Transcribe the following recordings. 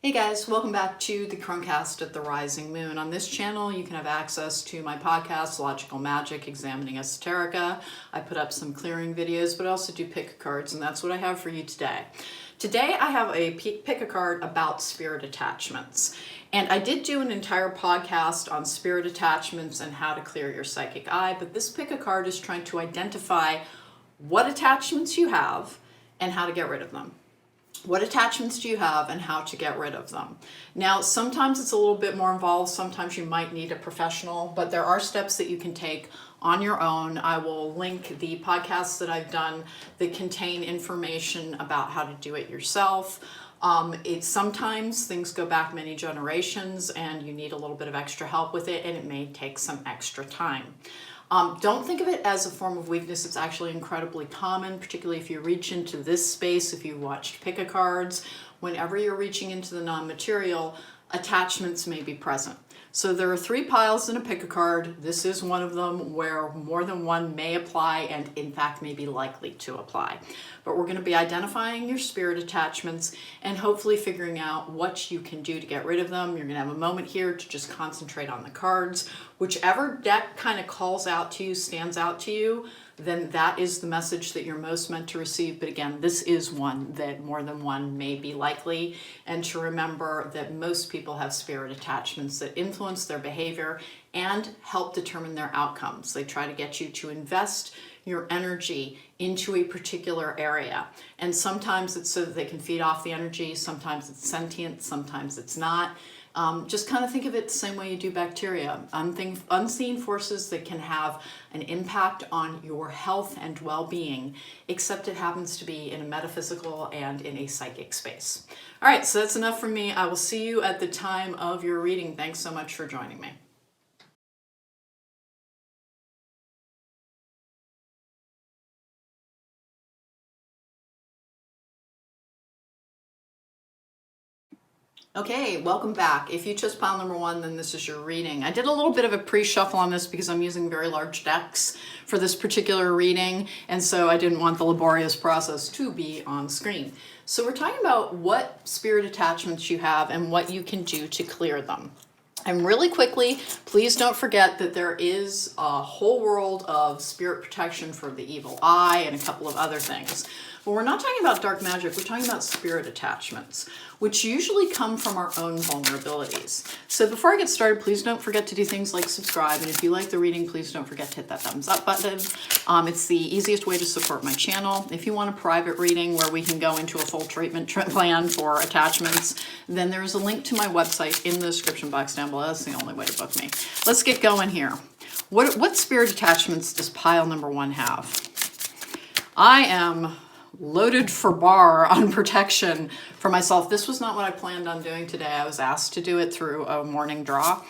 Hey guys, welcome back to the Cronecast at the Rising Moon. On this channel, you can have access to my podcast, Logical Magic, Examining Esoterica. I put up some clearing videos, but I also do pick cards, and that's what I have for you today. Today, I have a pick a card about spirit attachments. And I did do an entire podcast on spirit attachments and how to clear your psychic eye, but this pick a card is trying to identify what attachments you have and how to get rid of them. What attachments do you have and how to get rid of them? Now, sometimes it's a little bit more involved. Sometimes you might need a professional, but there are steps that you can take on your own. I will link the podcasts that I've done that contain information about how to do it yourself. Sometimes things go back many generations and you need a little bit of extra help with it, and it may take some extra time. Don't think of it as a form of weakness. It's actually incredibly common, particularly if you reach into this space, if you watched pick-a-cards. Whenever you're reaching into the non-material, attachments may be present. So there are 3 piles in a pick-a-card. This is one of them where more than one may apply and in fact may be likely to apply. But we're going to be identifying your spirit attachments and hopefully figuring out what you can do to get rid of them. You're going to have a moment here to just concentrate on the cards. Whichever deck kind of calls out to you, stands out to you, then that is the message that you're most meant to receive. But again, this is one that more than one may be likely. And to remember that most people have spirit attachments that influence their behavior and help determine their outcomes. They try to get you to invest your energy into a particular area. And sometimes it's so that they can feed off the energy. Sometimes it's sentient, sometimes it's not. Just kind of think of it the same way you do bacteria. Unseen forces that can have an impact on your health and well-being, except it happens to be in a metaphysical and in a psychic space. All right, so that's enough from me. I will see you at the time of your reading. Thanks so much for joining me. Okay, welcome back. If you chose pile number 1, then this is your reading. I did a little bit of a pre-shuffle on this because I'm using very large decks for this particular reading, and so I didn't want the laborious process to be on screen. So we're talking about what spirit attachments you have and what you can do to clear them. And really quickly, please don't forget that there is a whole world of spirit protection for the evil eye and a couple of other things. But we're not talking about dark magic, we're talking about spirit attachments, which usually come from our own vulnerabilities. So before I get started, please don't forget to do things like subscribe. And if you like the reading, please don't forget to hit that thumbs up button. It's the easiest way to support my channel. If you want a private reading where we can go into a full treatment plan for attachments, then there's a link to my website in the description box down below. That's the only way to book me. Let's get going here. What spirit attachments does pile number 1 have? I am loaded for bar on protection for myself. This was not what I planned on doing today. I was asked to do it through a morning draw.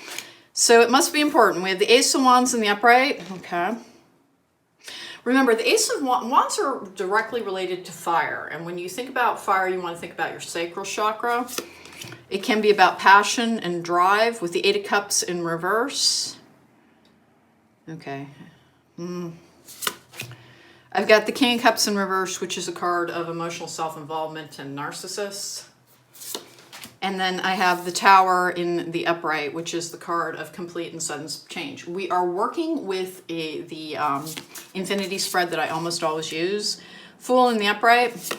So it must be important. We have the Ace of Wands in the upright. Okay. Remember, the Ace of Wands are directly related to fire. And when you think about fire, you want to think about your sacral chakra. It can be about passion and drive with the 8 of Cups in reverse. Okay. I've got the King of Cups in reverse, which is a card of emotional self-involvement and narcissists. And then I have the Tower in the upright, which is the card of complete and sudden change. We are working with the infinity spread that I almost always use. Fool in the upright.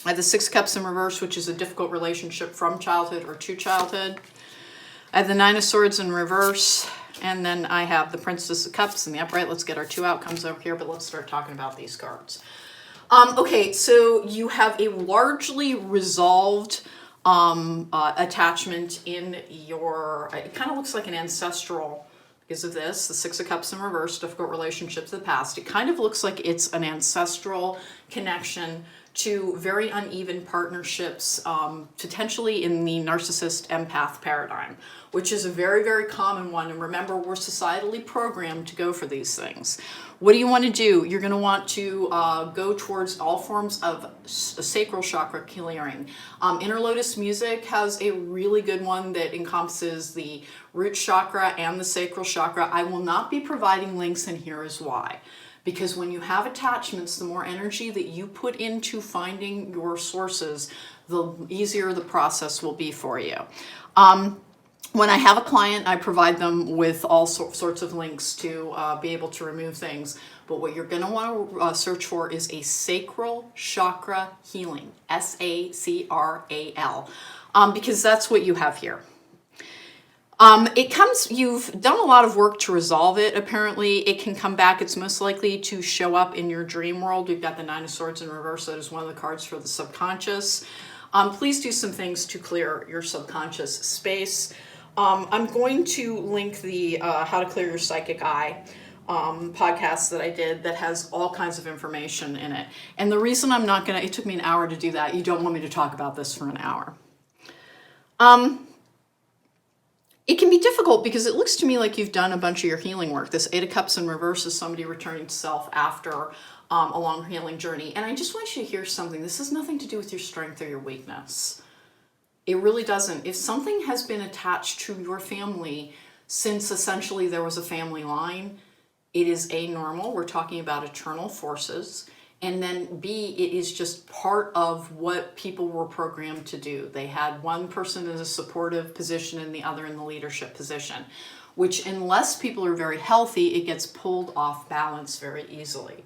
I have the 6 Cups in reverse, which is a difficult relationship from childhood or to childhood. I have the 9 of Swords in reverse. And then I have the Princess of Cups in the upright. Let's get our 2 outcomes over here, but let's start talking about these cards. Okay, so you have a largely resolved attachment in your, it kind of looks like an ancestral, because of this, the 6 of Cups in reverse, difficult relationships of the past. It kind of looks like it's an ancestral connection to very uneven partnerships, potentially in the narcissist empath paradigm, which is a very, very common one. And remember, we're societally programmed to go for these things. What do you want to do? You're going to want to go towards all forms of sacral chakra clearing. Inner Lotus Music has a really good one that encompasses the root chakra and the sacral chakra. I will not be providing links, and here is why. Because when you have attachments, the more energy that you put into finding your sources, the easier the process will be for you. When I have a client, I provide them with all sorts of links to be able to remove things. But what you're going to want to search for is a sacral chakra healing, SACRAL, because that's what you have here. You've done a lot of work to resolve it. Apparently, it can come back. It's most likely to show up in your dream world. We've got the Nine of Swords in reverse. That is one of the cards for the subconscious. Please do some things to clear your subconscious space. I'm going to link the How to Clear Your Psychic Eye podcast that I did that has all kinds of information in it. And the reason I'm not going to, it took me an hour to do that. You don't want me to talk about this for an hour. It can be difficult because it looks to me like you've done a bunch of your healing work. This Eight of Cups in reverse is somebody returning to self after a long healing journey. And I just want you to hear something. This has nothing to do with your strength or your weakness. It really doesn't. If something has been attached to your family since essentially there was a family line, it is A, normal. We're talking about eternal forces. And then B, it is just part of what people were programmed to do. They had one person in a supportive position and the other in the leadership position, which unless people are very healthy, it gets pulled off balance very easily.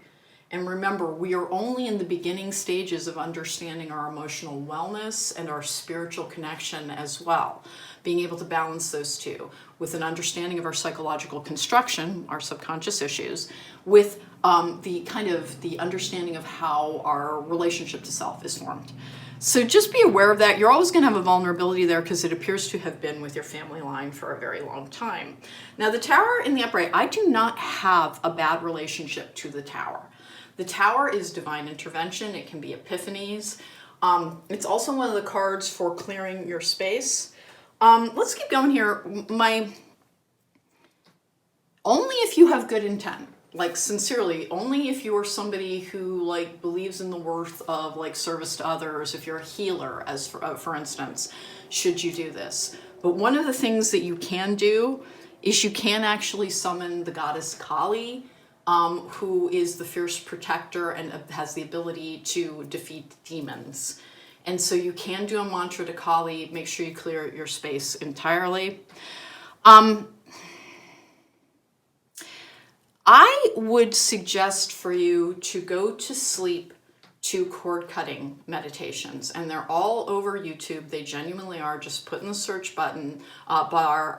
And remember, we are only in the beginning stages of understanding our emotional wellness and our spiritual connection as well. Being able to balance those two with an understanding of our psychological construction, our subconscious issues, with the understanding of how our relationship to self is formed. So just be aware of that. You're always going to have a vulnerability there because it appears to have been with your family line for a very long time. Now, the Tower in the upright, I do not have a bad relationship to the Tower. The Tower is divine intervention. It can be epiphanies. It's also one of the cards for clearing your space. Let's keep going here. Only if you have good intent, like sincerely, only if you are somebody who like believes in the worth of like service to others, if you're a healer, as for instance, should you do this. But one of the things that you can do is you can actually summon the goddess Kali, who is the fierce protector and has the ability to defeat demons. And so you can do a mantra to Kali, make sure you clear your space entirely. I would suggest for you to go to sleep to cord cutting meditations, and they're all over YouTube. They genuinely are. Just put in the search button bar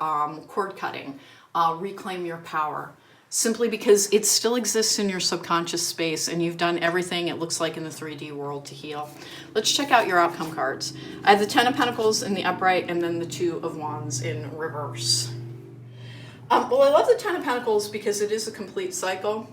cord cutting, reclaim your power. Simply because it still exists in your subconscious space and you've done everything it looks like in the 3D world to heal. Let's check out your outcome cards. I have the Ten of Pentacles in the upright and then the Two of Wands in reverse. Well, I love the Ten of Pentacles because it is a complete cycle.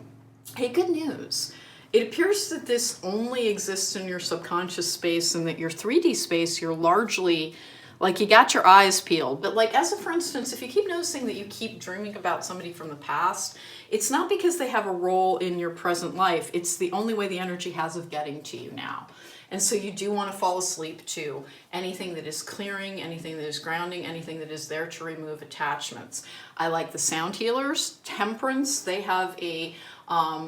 Hey, good news. It appears that this only exists in your subconscious space and that your 3D space, you're largely like you got your eyes peeled. But like, as a for instance, if you keep noticing that you keep dreaming about somebody from the past, it's not because they have a role in your present life. It's the only way the energy has of getting to you now. And so you do want to fall asleep to anything that is clearing, anything that is grounding, anything that is there to remove attachments. I like the sound healers. Temperance, they have a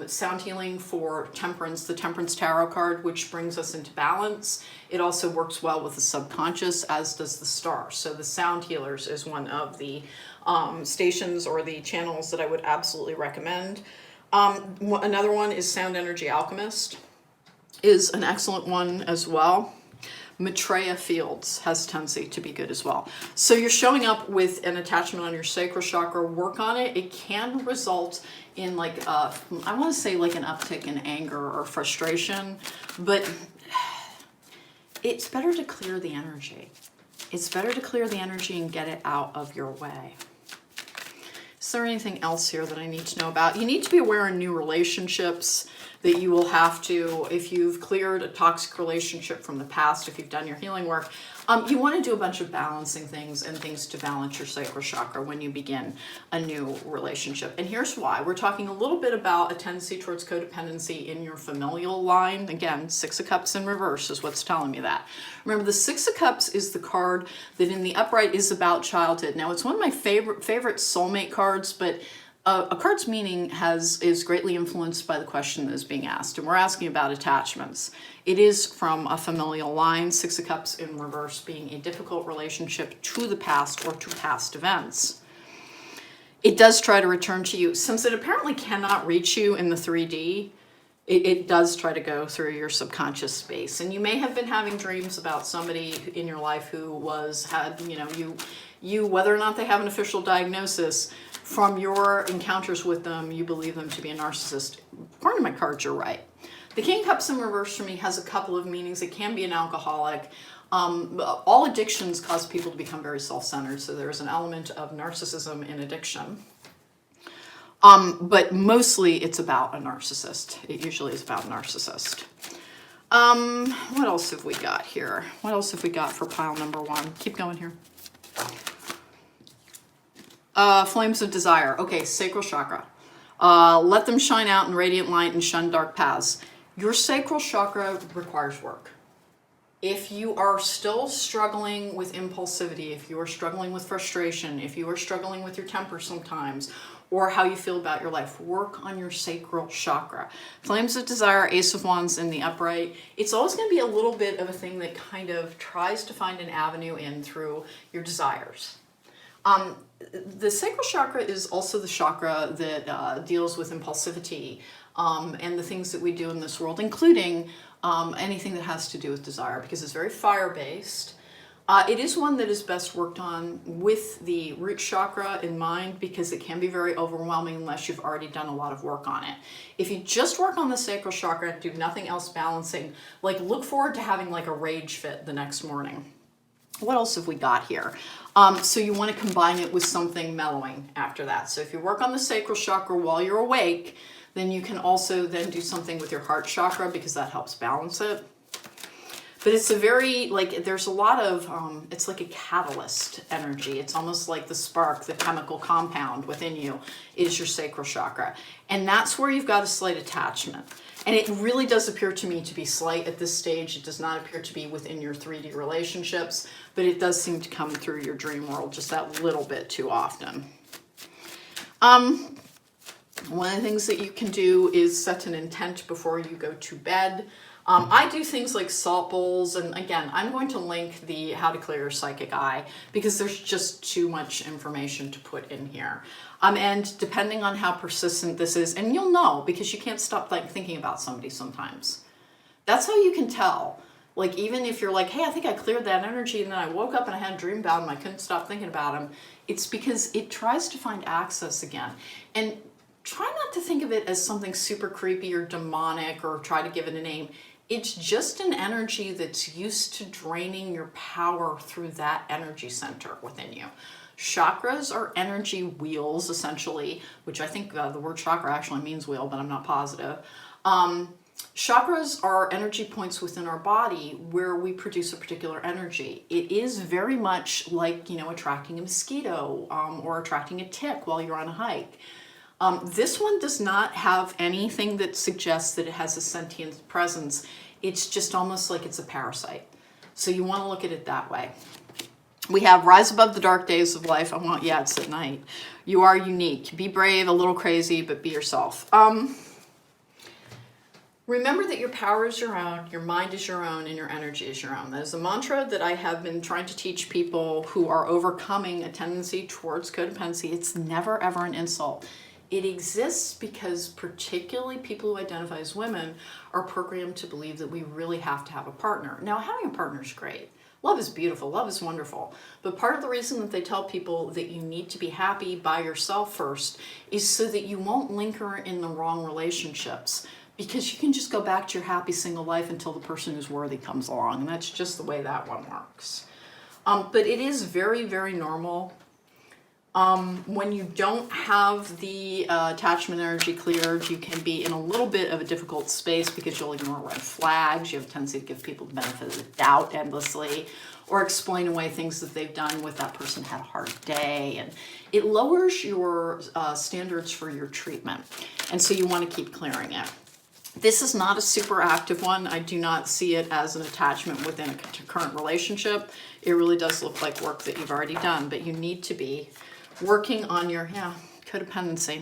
sound healing for Temperance, the Temperance Tarot card, which brings us into balance. It also works well with the subconscious, as does the Star. So the sound healers is one of the stations or the channels that I would absolutely recommend. Another one is Sound Energy Alchemist, is an excellent one as well. Maitreya Fields has a tendency to be good as well. So you're showing up with an attachment on your sacral chakra, work on it. It can result in like, I want to say like an uptick in anger or frustration, but it's better to clear the energy. It's better to clear the energy and get it out of your way. Is there anything else here that I need to know about? You need to be aware in new relationships that you will have to, if you've cleared a toxic relationship from the past, if you've done your healing work, you want to do a bunch of balancing things and things to balance your sacral chakra when you begin a new relationship. And here's why. We're talking a little bit about a tendency towards codependency in your familial line. Again, Six of Cups in reverse is what's telling me that. Remember, the Six of Cups is the card that in the upright is about childhood. Now, it's one of my favorite soulmate cards, but a card's meaning is greatly influenced by the question that is being asked, and we're asking about attachments. It is from a familial line, Six of Cups in reverse being a difficult relationship to the past or to past events. It does try to return to you. Since it apparently cannot reach you in the 3D, it does try to go through your subconscious space. And you may have been having dreams about somebody in your life who had, you, whether or not they have an official diagnosis, from your encounters with them, you believe them to be a narcissist. According to my cards, you're right. The King of Cups in reverse for me has a couple of meanings. It can be an alcoholic. All addictions cause people to become very self-centered, so there's an element of narcissism in addiction. But mostly it's about a narcissist. It usually is about a narcissist. What else have we got here? What else have we got for pile number 1? Keep going here. Flames of desire. Okay, sacral chakra. Let them shine out in radiant light and shun dark paths. Your sacral chakra requires work. If you are still struggling with impulsivity, if you are struggling with frustration, if you are struggling with your temper sometimes, or how you feel about your life, work on your sacral chakra. Flames of desire, Ace of Wands in the upright. It's always going to be a little bit of a thing that kind of tries to find an avenue in through your desires. The sacral chakra is also the chakra that deals with impulsivity and the things that we do in this world, including anything that has to do with desire, because it's very fire-based. It is one that is best worked on with the root chakra in mind, because it can be very overwhelming unless you've already done a lot of work on it. If you just work on the sacral chakra and do nothing else balancing, like look forward to having like a rage fit the next morning. What else have we got here? So you want to combine it with something mellowing after that. So if you work on the sacral chakra while you're awake, then you can also then do something with your heart chakra, because that helps balance it. But it's a very, there's a lot of, it's like a catalyst energy. It's almost like the spark, the chemical compound within you is your sacral chakra. And that's where you've got a slight attachment. And it really does appear to me to be slight at this stage. It does not appear to be within your 3D relationships, but it does seem to come through your dream world just that little bit too often. One of the things that you can do is set an intent before you go to bed. I do things like salt bowls, and again, I'm going to link the How to Clear Your Psychic Eye, because there's just too much information to put in here. And depending on how persistent this is, and you'll know because you can't stop thinking about somebody sometimes. That's how you can tell. Like, even if you're like, hey, I think I cleared that energy, and then I woke up and I had a dream about him, I couldn't stop thinking about him. It's because it tries to find access again. And try not to think of it as something super creepy or demonic or try to give it a name. It's just an energy that's used to draining your power through that energy center within you. Chakras are energy wheels, essentially, which I think the word chakra actually means wheel, but I'm not positive. Chakras are energy points within our body where we produce a particular energy. It is very much like, attracting a mosquito or attracting a tick while you're on a hike. This one does not have anything that suggests that it has a sentient presence. It's just almost like it's a parasite. So you want to look at it that way. We have rise above the dark days of life. It's at night. You are unique. Be brave, a little crazy, but be yourself. Remember that your power is your own, your mind is your own, and your energy is your own. That is a mantra that I have been trying to teach people who are overcoming a tendency towards codependency. It's never, ever an insult. It exists because particularly people who identify as women are programmed to believe that we really have to have a partner. Now, having a partner is great. Love is beautiful. Love is wonderful. But part of the reason that they tell people that you need to be happy by yourself first is so that you won't linger in the wrong relationships, because you can just go back to your happy single life until the person who's worthy comes along. And that's just the way that one works. But it is very, very normal. When you don't have the attachment energy cleared, you can be in a little bit of a difficult space because you'll ignore red flags. You have a tendency to give people the benefit of the doubt endlessly, or explain away things that they've done with that person had a hard day. And it lowers your standards for your treatment. And so you want to keep clearing it. This is not a super active one. I do not see it as an attachment within a current relationship. It really does look like work that you've already done, but you need to be working on your codependency.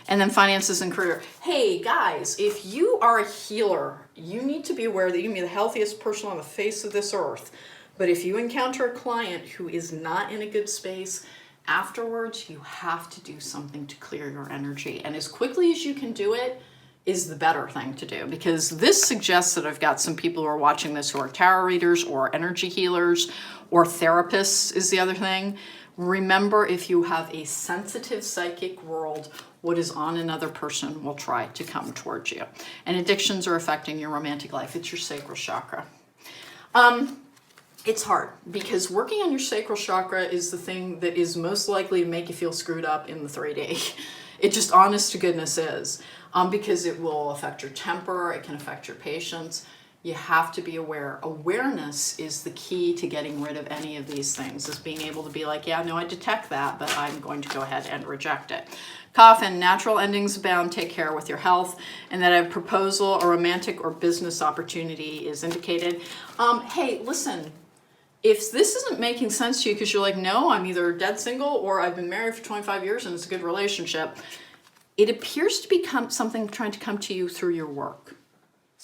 And then finances and career. Hey guys, if you are a healer, you need to be aware that you can be the healthiest person on the face of this earth. But if you encounter a client who is not in a good space, afterwards you have to do something to clear your energy. And as quickly as you can do it is the better thing to do, because this suggests that I've got some people who are watching this who are tarot readers or energy healers or therapists is the other thing. Remember, if you have a sensitive psychic world, what is on another person will try to come towards you. And addictions are affecting your romantic life. It's your sacral chakra. It's hard because working on your sacral chakra is the thing that is most likely to make you feel screwed up in the 3D. It just honest to goodness is, because it will affect your temper, it can affect your patience. You have to be aware. Awareness is the key to getting rid of any of these things, is being able to be like, yeah, no, I detect that, but I'm going to go ahead and reject it. Coffin, natural endings abound, take care with your health, and that a proposal, a romantic or business opportunity is indicated. Hey, listen, if this isn't making sense to you because you're like, no, I'm either dead single or I've been married for 25 years and it's a good relationship, it appears to become something trying to come to you through your work.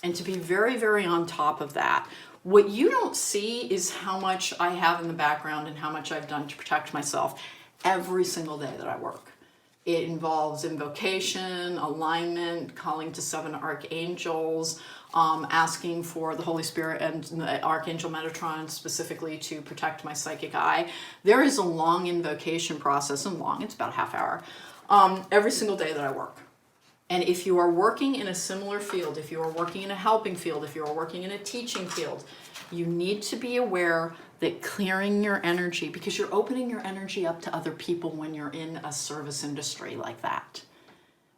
And to be very, very on top of that. What you don't see is how much I have in the background and how much I've done to protect myself every single day that I work. It involves invocation, alignment, calling to 7 archangels, asking for the Holy Spirit and the Archangel Metatron specifically to protect my psychic eye. There is a long invocation process, and long, it's about a half hour, every single day that I work. And if you are working in a similar field, if you are working in a helping field, if you are working in a teaching field, you need to be aware that clearing your energy, because you're opening your energy up to other people when you're in a service industry like that.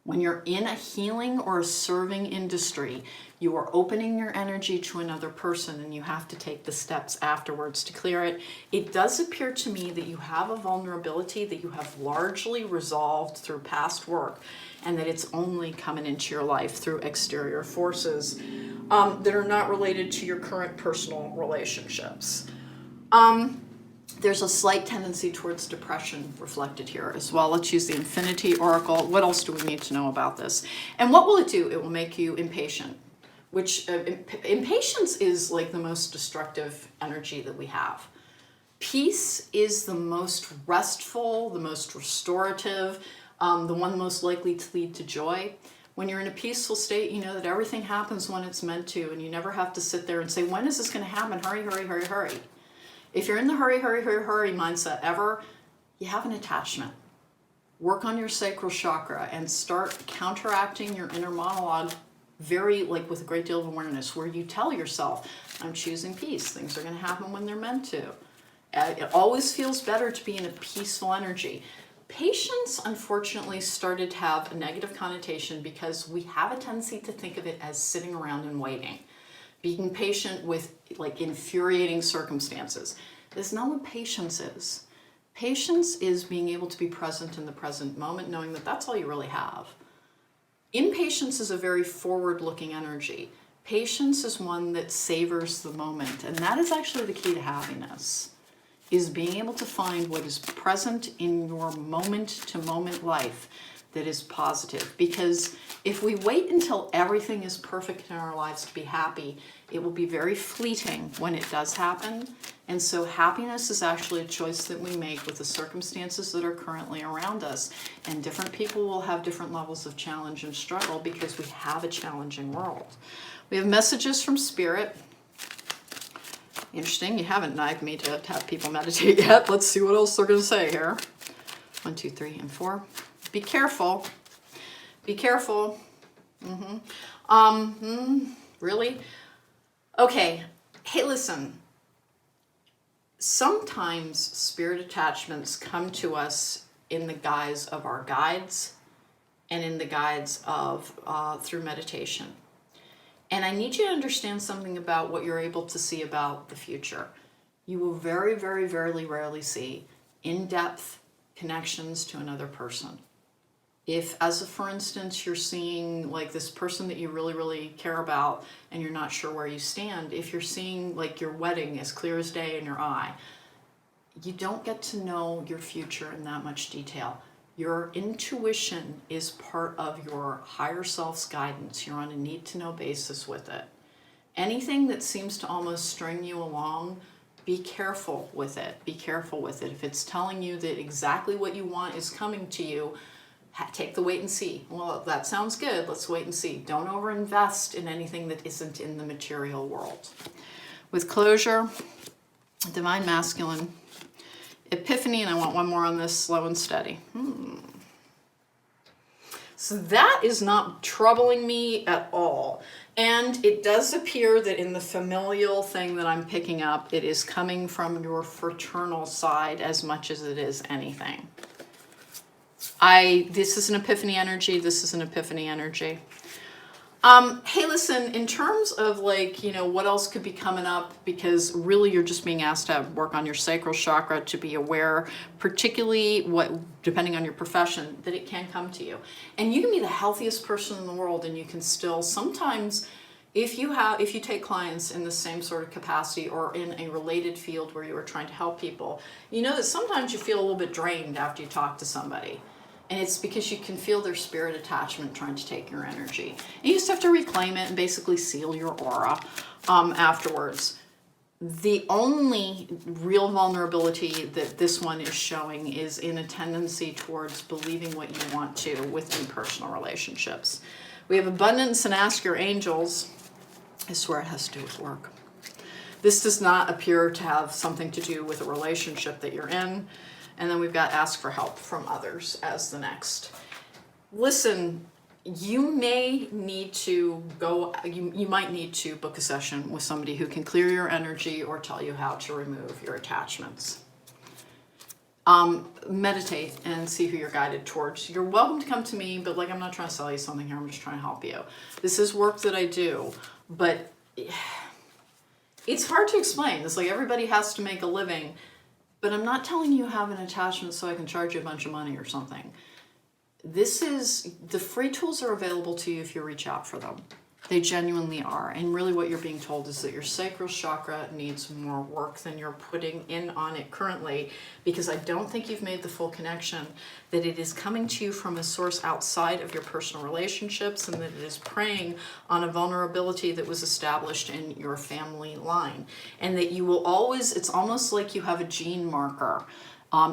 When you're in a healing or a serving industry, you are opening your energy to another person and you have to take the steps afterwards to clear it. It does appear to me that you have a vulnerability that you have largely resolved through past work, and that it's only coming into your life through exterior forces that are not related to your current personal relationships. There's a slight tendency towards depression reflected here as well. Let's use the Infinity Oracle. What else do we need to know about this? And what will it do? It will make you impatient, which impatience is like the most destructive energy that we have. Peace is the most restful, the most restorative, the one most likely to lead to joy. When you're in a peaceful state, you know that everything happens when it's meant to, and you never have to sit there and say, when is this going to happen? Hurry, hurry, hurry, hurry. If you're in the hurry, hurry, hurry, hurry mindset ever, you have an attachment. Work on your sacral chakra and start counteracting your inner monologue with a great deal of awareness, where you tell yourself, I'm choosing peace. Things are going to happen when they're meant to. It always feels better to be in a peaceful energy. Patience, unfortunately, started to have a negative connotation because we have a tendency to think of it as sitting around and waiting. Being patient with infuriating circumstances. That's not what patience is. Patience is being able to be present in the present moment, knowing that that's all you really have. Impatience is a very forward-looking energy. Patience is one that savors the moment, and that is actually the key to happiness, is being able to find what is present in your moment-to-moment life that is positive. Because if we wait until everything is perfect in our lives to be happy, it will be very fleeting when it does happen. And so happiness is actually a choice that we make with the circumstances that are currently around us. And different people will have different levels of challenge and struggle because we have a challenging world. We have messages from Spirit. Interesting, you haven't knifed me to have people meditate yet. Let's see what else they're going to say here. 1, 2, 3, and 4. Be careful. Be careful. Really? Okay. Hey, listen. Sometimes spirit attachments come to us in the guise of our guides and in the guise of through meditation. And I need you to understand something about what you're able to see about the future. You will very, very, very rarely see in-depth connections to another person. If, for instance, you're seeing this person that you really, really care about and you're not sure where you stand, if you're seeing your wedding as clear as day in your eye, you don't get to know your future in that much detail. Your intuition is part of your higher self's guidance. You're on a need-to-know basis with it. Anything that seems to almost string you along, be careful with it. Be careful with it. If it's telling you that exactly what you want is coming to you, take the wait and see. Well, that sounds good. Let's wait and see. Don't overinvest in anything that isn't in the material world. With closure, divine masculine, epiphany, and I want one more on this, slow and steady. So that is not troubling me at all. And it does appear that in the familial thing that I'm picking up, it is coming from your fraternal side as much as it is anything. This is an epiphany energy. This is an epiphany energy. Hey, listen, in terms of like, what else could be coming up, because really you're just being asked to work on your sacral chakra, to be aware, particularly depending on your profession, that it can come to you. And you can be the healthiest person in the world and you can still sometimes, if you take clients in the same sort of capacity or in a related field where you are trying to help people, you know that sometimes you feel a little bit drained after you talk to somebody. And it's because you can feel their spirit attachment trying to take your energy. And you just have to reclaim it and basically seal your aura afterwards. The only real vulnerability that this one is showing is in a tendency towards believing what you want to within personal relationships. We have abundance and ask your angels. I swear it has to do with work. This does not appear to have something to do with a relationship that you're in. And then we've got ask for help from others as the next. Listen, you might need to book a session with somebody who can clear your energy or tell you how to remove your attachments. Meditate and see who you're guided towards. You're welcome to come to me, but I'm not trying to sell you something here. I'm just trying to help you. This is work that I do, but it's hard to explain. It's like everybody has to make a living. But I'm not telling you have an attachment so I can charge you a bunch of money or something. The free tools are available to you if you reach out for them. They genuinely are. And really what you're being told is that your sacral chakra needs more work than you're putting in on it currently, because I don't think you've made the full connection that it is coming to you from a source outside of your personal relationships, and that it is preying on a vulnerability that was established in your family line. And that you will always, it's almost like you have a gene marker,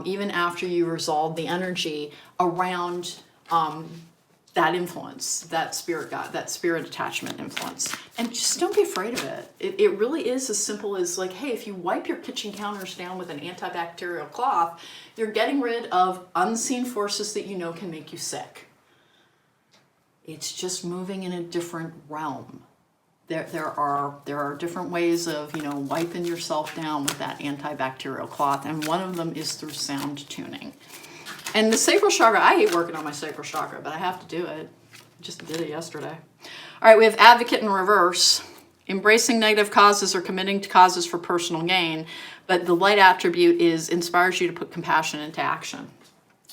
even after you resolve the energy around that influence, that spirit attachment influence. And just don't be afraid of it. It really is as simple as like, hey, if you wipe your kitchen counters down with an antibacterial cloth, you're getting rid of unseen forces that can make you sick. It's just moving in a different realm. There are different ways of, wiping yourself down with that antibacterial cloth, and one of them is through sound tuning. And the sacral chakra, I hate working on my sacral chakra, but I have to do it. Just did it yesterday. All right, we have advocate in reverse. Embracing negative causes or committing to causes for personal gain, but the light attribute inspires you to put compassion into action.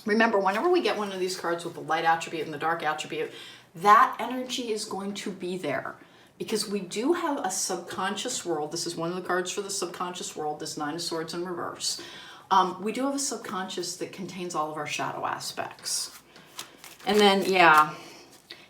Remember, whenever we get one of these cards with the light attribute and the dark attribute, that energy is going to be there. Because we do have a subconscious world. This is one of the cards for the subconscious world, this Nine of Swords in reverse. We do have a subconscious that contains all of our shadow aspects. And then,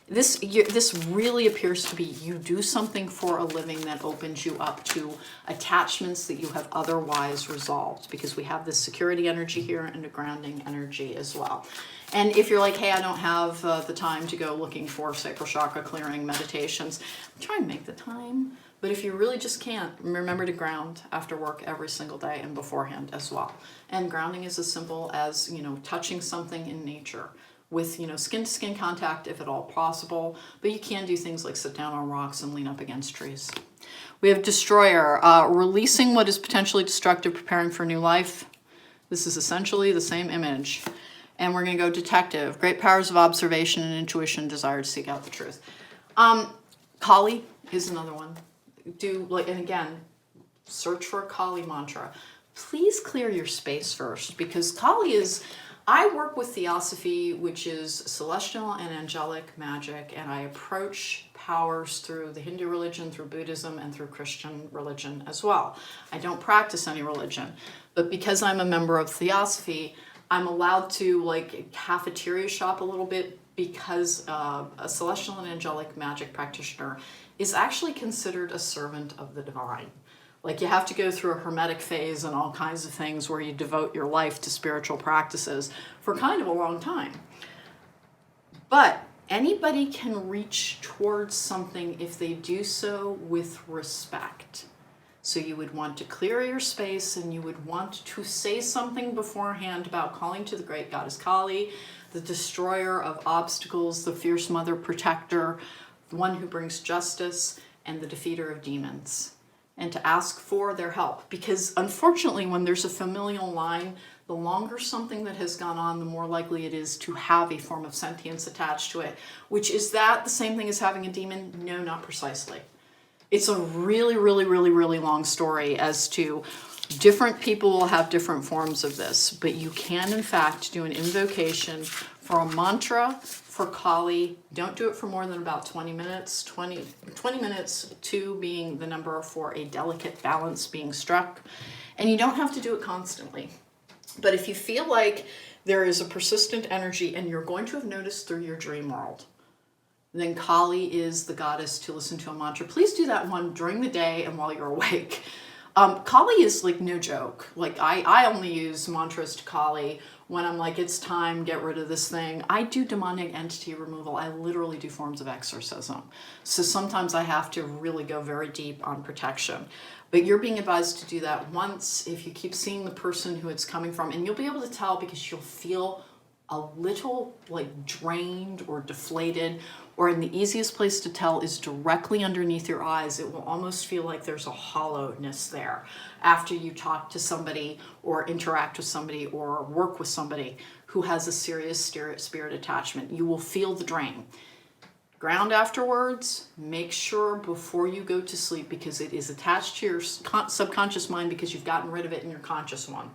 this really appears to be you do something for a living that opens you up to attachments that you have otherwise resolved, because we have this security energy here and a grounding energy as well. And if you're like, hey, I don't have the time to go looking for sacral chakra clearing meditations, try and make the time. But if you really just can't, remember to ground after work every single day and beforehand as well. And grounding is as simple as, touching something in nature with, skin-to-skin contact if at all possible. But you can do things like sit down on rocks and lean up against trees. We have destroyer, releasing what is potentially destructive, preparing for new life. This is essentially the same image. And we're going to go detective, great powers of observation and intuition, desire to seek out the truth. Kali is another one. And again, search for a Kali mantra. Please clear your space first, because Kali I work with theosophy, which is celestial and angelic magic, and I approach powers through the Hindu religion, through Buddhism, and through Christian religion as well. I don't practice any religion, but because I'm a member of theosophy, I'm allowed to like cafeteria shop a little bit because a celestial and angelic magic practitioner is actually considered a servant of the divine. Like you have to go through a hermetic phase and all kinds of things where you devote your life to spiritual practices for kind of a long time. But anybody can reach towards something if they do so with respect. So you would want to clear your space, and you would want to say something beforehand about calling to the great goddess Kali, the destroyer of obstacles, the fierce mother protector, the one who brings justice, and the defeater of demons, and to ask for their help. Because unfortunately, when there's a familial line, the longer something that has gone on, the more likely it is to have a form of sentience attached to it. Which is that the same thing as having a demon? No, not precisely. It's a really, really, really, really long story as to different people will have different forms of this, but you can in fact do an invocation for a mantra for Kali. Don't do it for more than about 20 minutes, 20 minutes, 2 being the number for a delicate balance being struck. And you don't have to do it constantly. But if you feel like there is a persistent energy and you're going to have noticed through your dream world, then Kali is the goddess to listen to a mantra. Please do that one during the day and while you're awake. Kali is like no joke. Like I only use mantras to Kali when I'm like, it's time, get rid of this thing. I do demonic entity removal. I literally do forms of exorcism. So sometimes I have to really go very deep on protection. But you're being advised to do that once if you keep seeing the person who it's coming from. And you'll be able to tell because you'll feel a little like drained or deflated, or in the easiest place to tell is directly underneath your eyes. It will almost feel like there's a hollowness there after you talk to somebody or interact with somebody or work with somebody who has a serious spirit attachment. You will feel the drain. Ground afterwards. Make sure before you go to sleep, because it is attached to your subconscious mind because you've gotten rid of it in your conscious one.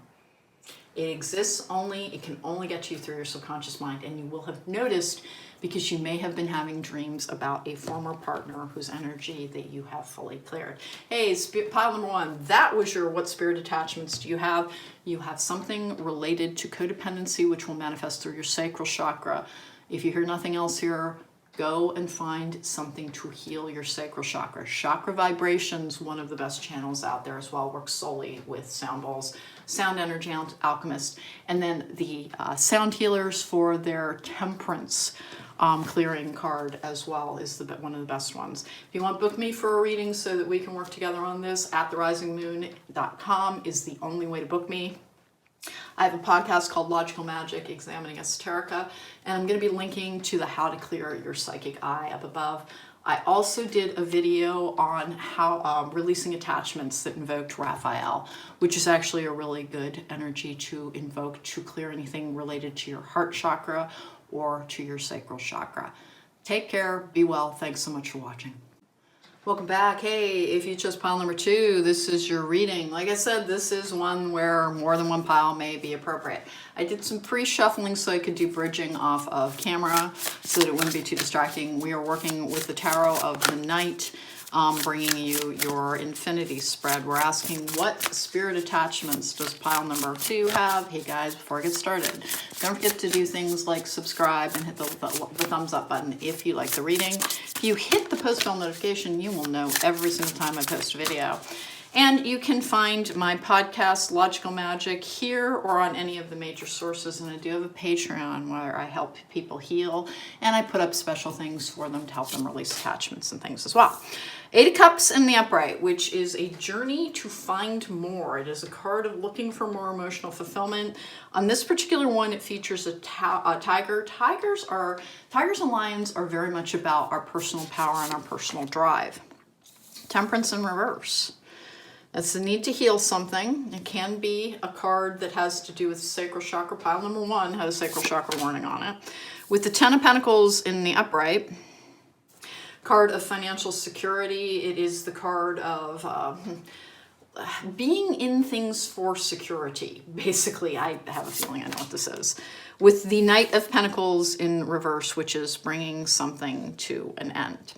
It exists only, it can only get to you through your subconscious mind, and you will have noticed because you may have been having dreams about a former partner whose energy that you have fully cleared. Hey, pile number 1, that was your what spirit attachments do you have? You have something related to codependency, which will manifest through your sacral chakra. If you hear nothing else here, go and find something to heal your sacral chakra. Chakra vibrations, one of the best channels out there as well, works solely with sound bowls. Sound energy alchemist, and then the sound healers for their temperance clearing card as well is one of the best ones. If you want to book me for a reading so that we can work together on this, @therisingmoon.com is the only way to book me. I have a podcast called Logical Magic, Examining Esoterica, and I'm going to be linking to the How to Clear Your Psychic Eye up above. I also did a video on how releasing attachments that invoked Raphael, which is actually a really good energy to invoke to clear anything related to your heart chakra or to your sacral chakra. Take care, be well, thanks so much for watching. Welcome back. Hey, if you chose pile number 2, this is your reading. Like I said, this is one where more than one pile may be appropriate. I did some pre-shuffling so I could do bridging off of camera so that it wouldn't be too distracting. We are working with the Tarot of the Night, bringing you your infinity spread. We're asking, what spirit attachments does pile number 2 have? Hey guys, before I get started, don't forget to do things like subscribe and hit the thumbs up button if you like the reading. If you hit the post bell notification, you will know every single time I post a video. And you can find my podcast, Logical Magic, here or on any of the major sources. And I do have a Patreon where I help people heal, and I put up special things for them to help them release attachments and things as well. 8 of Cups in the upright, which is a journey to find more. It is a card of looking for more emotional fulfillment. On this particular one, it features a tiger. Tigers and lions are very much about our personal power and our personal drive. Temperance in reverse. That's the need to heal something. It can be a card that has to do with sacral chakra. Pile number 1 has a sacral chakra warning on it. With the 10 of Pentacles in the upright, card of financial security. It is the card of being in things for security. Basically, I have a feeling I know what this is. With the Knight of Pentacles in reverse, which is bringing something to an end.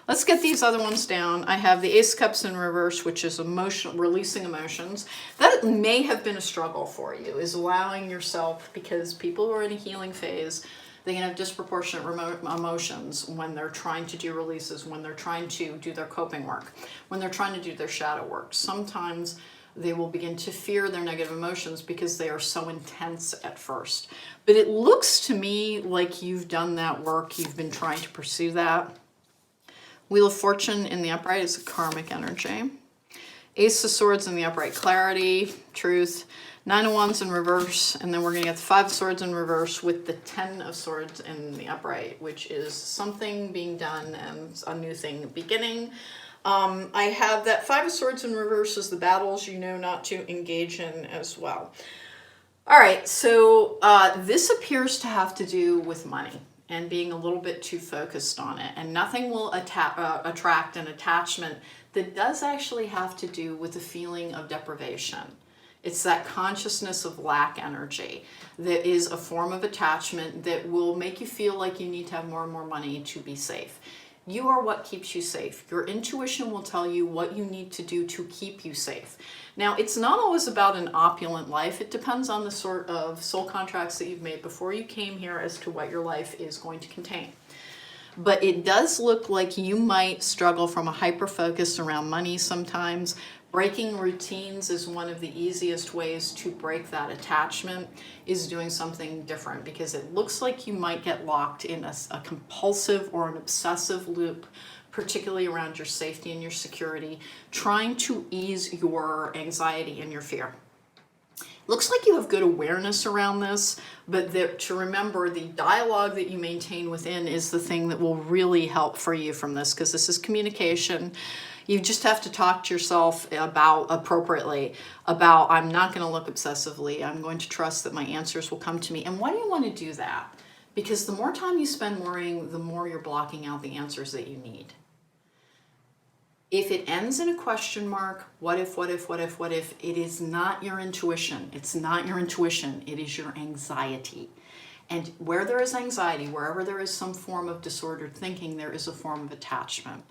Let's get these other ones down. I have the Ace of Cups in reverse, which is releasing emotions. That may have been a struggle for you, is allowing yourself, because people who are in a healing phase, they can have disproportionate emotions when they're trying to do releases, when they're trying to do their coping work, when they're trying to do their shadow work. Sometimes they will begin to fear their negative emotions because they are so intense at first. But it looks to me like you've done that work. You've been trying to pursue that. Wheel of Fortune in the upright is a karmic energy. Ace of Swords in the upright, clarity, truth. Nine of Wands in reverse, and then we're going to get the Five of Swords in reverse with the Ten of Swords in the upright, which is something being done and a new thing beginning. I have that Five of Swords in reverse as the battles you know not to engage in as well. All right, so this appears to have to do with money and being a little bit too focused on it. And nothing will attract an attachment that does actually have to do with the feeling of deprivation. It's that consciousness of lack energy that is a form of attachment that will make you feel like you need to have more and more money to be safe. You are what keeps you safe. Your intuition will tell you what you need to do to keep you safe. Now, it's not always about an opulent life. It depends on the sort of soul contracts that you've made before you came here as to what your life is going to contain. But it does look like you might struggle from a hyper focus around money sometimes. Breaking routines is one of the easiest ways to break that attachment, is doing something different, because it looks like you might get locked in a compulsive or an obsessive loop, particularly around your safety and your security, trying to ease your anxiety and your fear. Looks like you have good awareness around this, but to remember the dialogue that you maintain within is the thing that will really help for you from this, because this is communication. You just have to talk to yourself appropriately about, I'm not going to look obsessively. I'm going to trust that my answers will come to me. And why do you want to do that? Because the more time you spend worrying, the more you're blocking out the answers that you need. If it ends in a question mark, what if, it is not your intuition. It's not your intuition. It is your anxiety. And where there is anxiety, wherever there is some form of disordered thinking, there is a form of attachment.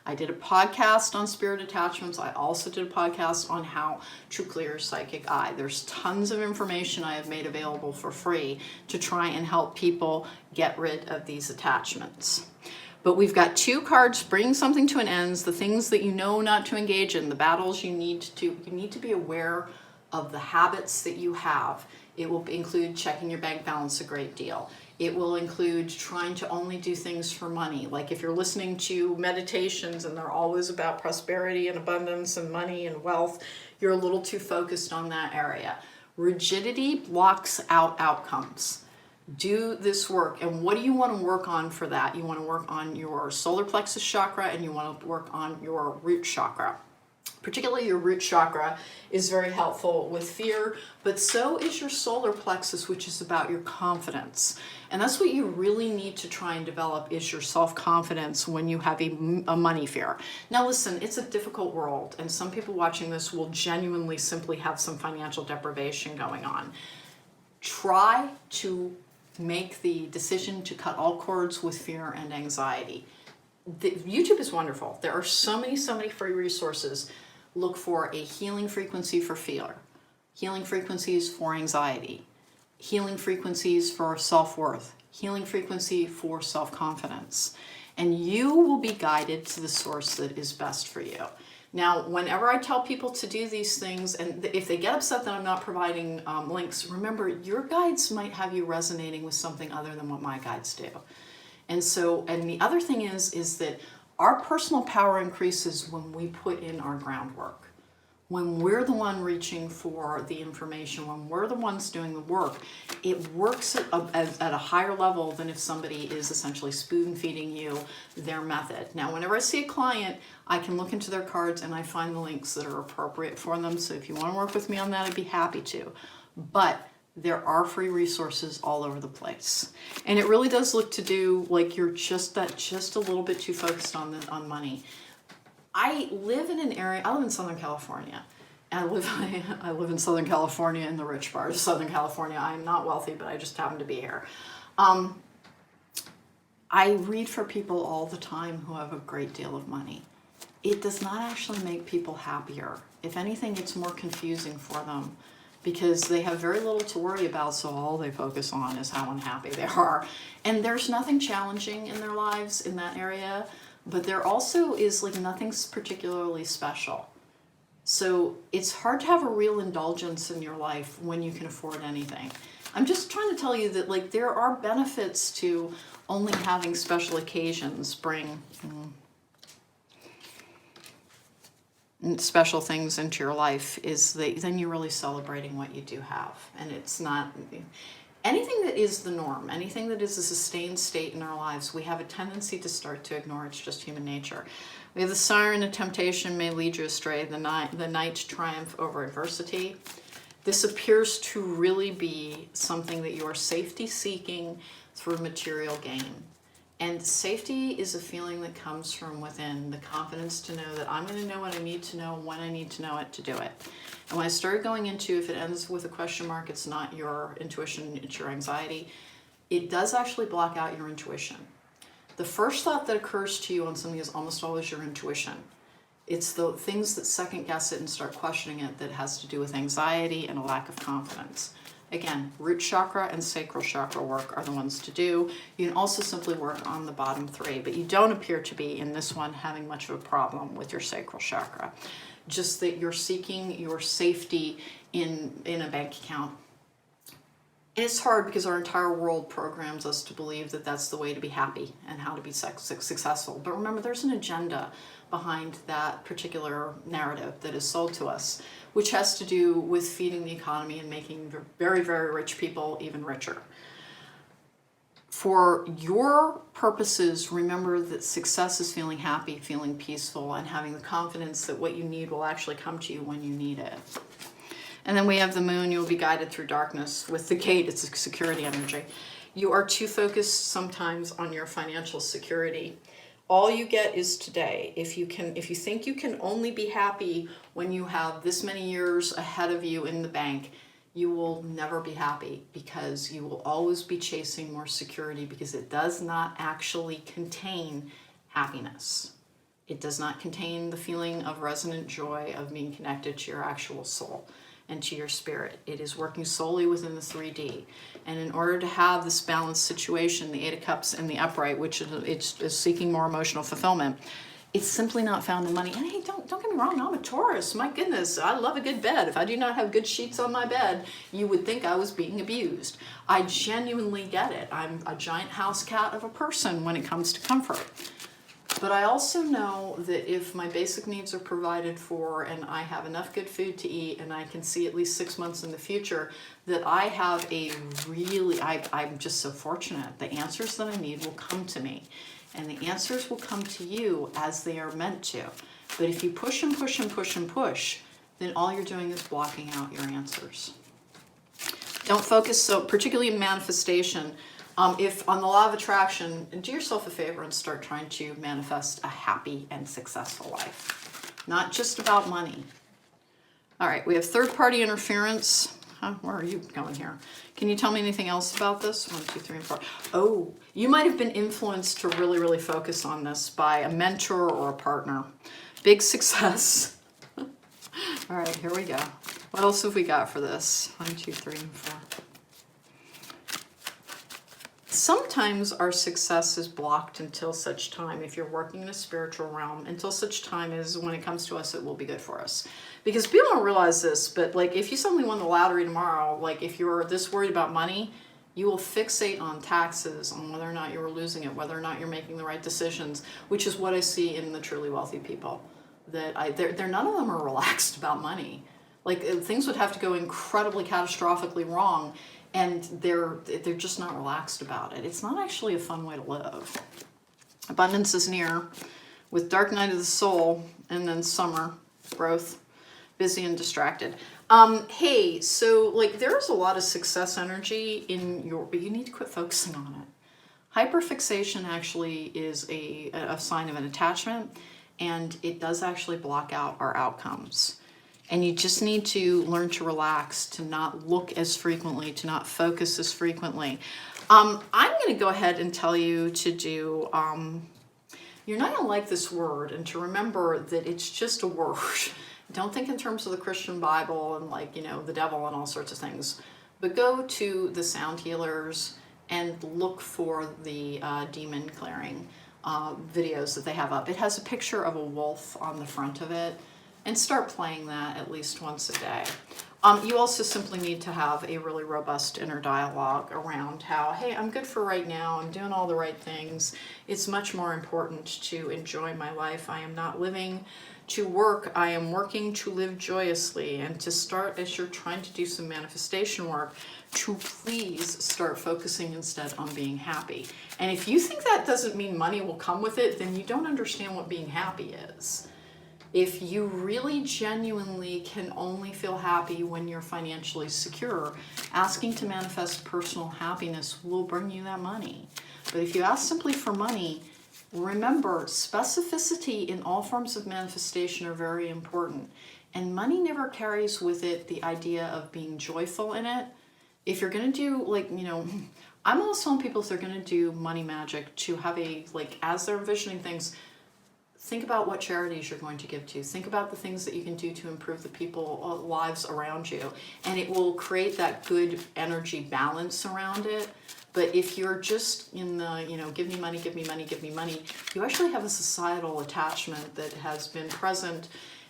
I did a podcast on spirit attachments. I also did a podcast on how to clear your psychic eye. There's tons of information I have made available for free to try and help people get rid of these attachments. But we've got two cards, bringing something to an end, the things that you know not to engage in, the battles you need to be aware of the habits that you have. It will include checking your bank balance a great deal. It will include trying to only do things for money. Like if you're listening to meditations and they're always about prosperity and abundance and money and wealth, you're a little too focused on that area. Rigidity blocks out outcomes. Do this work. And what do you want to work on for that? You want to work on your solar plexus chakra, and you want to work on your root chakra. Particularly your root chakra is very helpful with fear, but so is your solar plexus, which is about your confidence. And that's what you really need to try and develop, is your self-confidence when you have a money fear. Now listen, it's a difficult world, and some people watching this will genuinely simply have some financial deprivation going on. Try to make the decision to cut all cords with fear and anxiety. YouTube is wonderful. There are so many free resources. Look for a healing frequency for fear, healing frequencies for anxiety, healing frequencies for self-worth, healing frequency for self-confidence, and you will be guided to the source that is best for you. Now, whenever I tell people to do these things, and if they get upset that I'm not providing links, remember, your guides might have you resonating with something other than what my guides do. And the other thing is that our personal power increases when we put in our groundwork. When we're the one reaching for the information, when we're the ones doing the work, it works at a higher level than if somebody is essentially spoon feeding you their method. Now, whenever I see a client, I can look into their cards and I find the links that are appropriate for them. So if you want to work with me on that, I'd be happy to. But there are free resources all over the place. And it really does look to do like you're just a little bit too focused on money. I live in an area, I live in Southern California. I live in Southern California in the rich part of Southern California. I am not wealthy, but I just happen to be here. I read for people all the time who have a great deal of money. It does not actually make people happier. If anything, it's more confusing for them because they have very little to worry about, so all they focus on is how unhappy they are. And there's nothing challenging in their lives in that area, but there also is like nothing particularly special. So it's hard to have a real indulgence in your life when you can afford anything. I'm just trying to tell you that like there are benefits to only having special occasions bring special things into your life, is that then you're really celebrating what you do have. And it's not anything that is the norm, anything that is a sustained state in our lives, we have a tendency to start to ignore. It's just human nature. We have the siren of temptation may lead you astray, the night triumph over adversity. This appears to really be something that you are safety seeking through material gain. And safety is a feeling that comes from within, the confidence to know that I'm going to know what I need to know when I need to know it to do it. And when I started going into, if it ends with a question mark, it's not your intuition, it's your anxiety, it does actually block out your intuition. The first thought that occurs to you on something is almost always your intuition. It's the things that second guess it and start questioning it that has to do with anxiety and a lack of confidence. Again, root chakra and sacral chakra work are the ones to do. You can also simply work on the bottom three, but you don't appear to be in this one having much of a problem with your sacral chakra. Just that you're seeking your safety in a bank account. And it's hard because our entire world programs us to believe that that's the way to be happy and how to be successful. But remember, there's an agenda behind that particular narrative that is sold to us, which has to do with feeding the economy and making very, very rich people even richer. For your purposes, remember that success is feeling happy, feeling peaceful, and having the confidence that what you need will actually come to you when you need it. And then we have the moon. You will be guided through darkness. With the gate, it's a security energy. You are too focused sometimes on your financial security. All you get is today. If you think you can only be happy when you have this many years ahead of you in the bank, you will never be happy because you will always be chasing more security because it does not actually contain happiness. It does not contain the feeling of resonant joy of being connected to your actual soul and to your spirit. It is working solely within the 3D. And in order to have this balanced situation, the Eight of Cups and the upright, which is seeking more emotional fulfillment, it's simply not found in money. And hey, don't get me wrong, I'm a Taurus. My goodness, I love a good bed. If I do not have good sheets on my bed, you would think I was being abused. I genuinely get it. I'm a giant house cat of a person when it comes to comfort. But I also know that if my basic needs are provided for and I have enough good food to eat and I can see at least 6 months in the future, that I have I'm just so fortunate. The answers that I need will come to me. And the answers will come to you as they are meant to. But if you push and push and push and push, then all you're doing is blocking out your answers. Don't focus, so particularly in manifestation, if on the law of attraction, do yourself a favor and start trying to manifest a happy and successful life. Not just about money. All right, we have third-party interference. Where are you going here? Can you tell me anything else about this? 1, 2, 3, and 4. Oh, you might have been influenced to really, really focus on this by a mentor or a partner. Big success. All right, here we go. What else have we got for this? 1, 2, 3, and 4. Sometimes our success is blocked until such time, if you're working in a spiritual realm, until such time as when it comes to us, it will be good for us. Because people don't realize this, but like if you suddenly won the lottery tomorrow, like if you're this worried about money, you will fixate on taxes, on whether or not you were losing it, whether or not you're making the right decisions, which is what I see in the truly wealthy people. They're none of them are relaxed about money. Like things would have to go incredibly catastrophically wrong, and they're just not relaxed about it. It's not actually a fun way to live. Abundance is near, with dark night of the soul, and then summer, growth, busy and distracted. Hey, so like there's a lot of success energy in but you need to quit focusing on it. Hyperfixation actually is a sign of an attachment, and it does actually block out our outcomes. And you just need to learn to relax, to not look as frequently, to not focus as frequently. I'm going to go ahead and tell you to do, you're not going to like this word, and to remember that it's just a word. Don't think in terms of the Christian Bible and like, you know, the devil and all sorts of things. But go to the sound healers and look for the demon clearing videos that they have up. It has a picture of a wolf on the front of it, and start playing that at least once a day. You also simply need to have a really robust inner dialogue around how, hey, I'm good for right now, I'm doing all the right things. It's much more important to enjoy my life. I am not living to work, I am working to live joyously. And to start, as you're trying to do some manifestation work, to please start focusing instead on being happy. And if you think that doesn't mean money will come with it, then you don't understand what being happy is. If you really genuinely can only feel happy when you're financially secure, asking to manifest personal happiness will bring you that money. But if you ask simply for money, remember, specificity in all forms of manifestation are very important. And money never carries with it the idea of being joyful in it. If you're going to do, like, you know, I'm always telling people if they're going to do money magic to have a, like, as they're envisioning things, think about what charities you're going to give to. Think about the things that you can do to improve the people lives around you. And it will create that good energy balance around it. But if you're just in the, you know, give me money, give me money, give me money, you actually have a societal attachment that has been present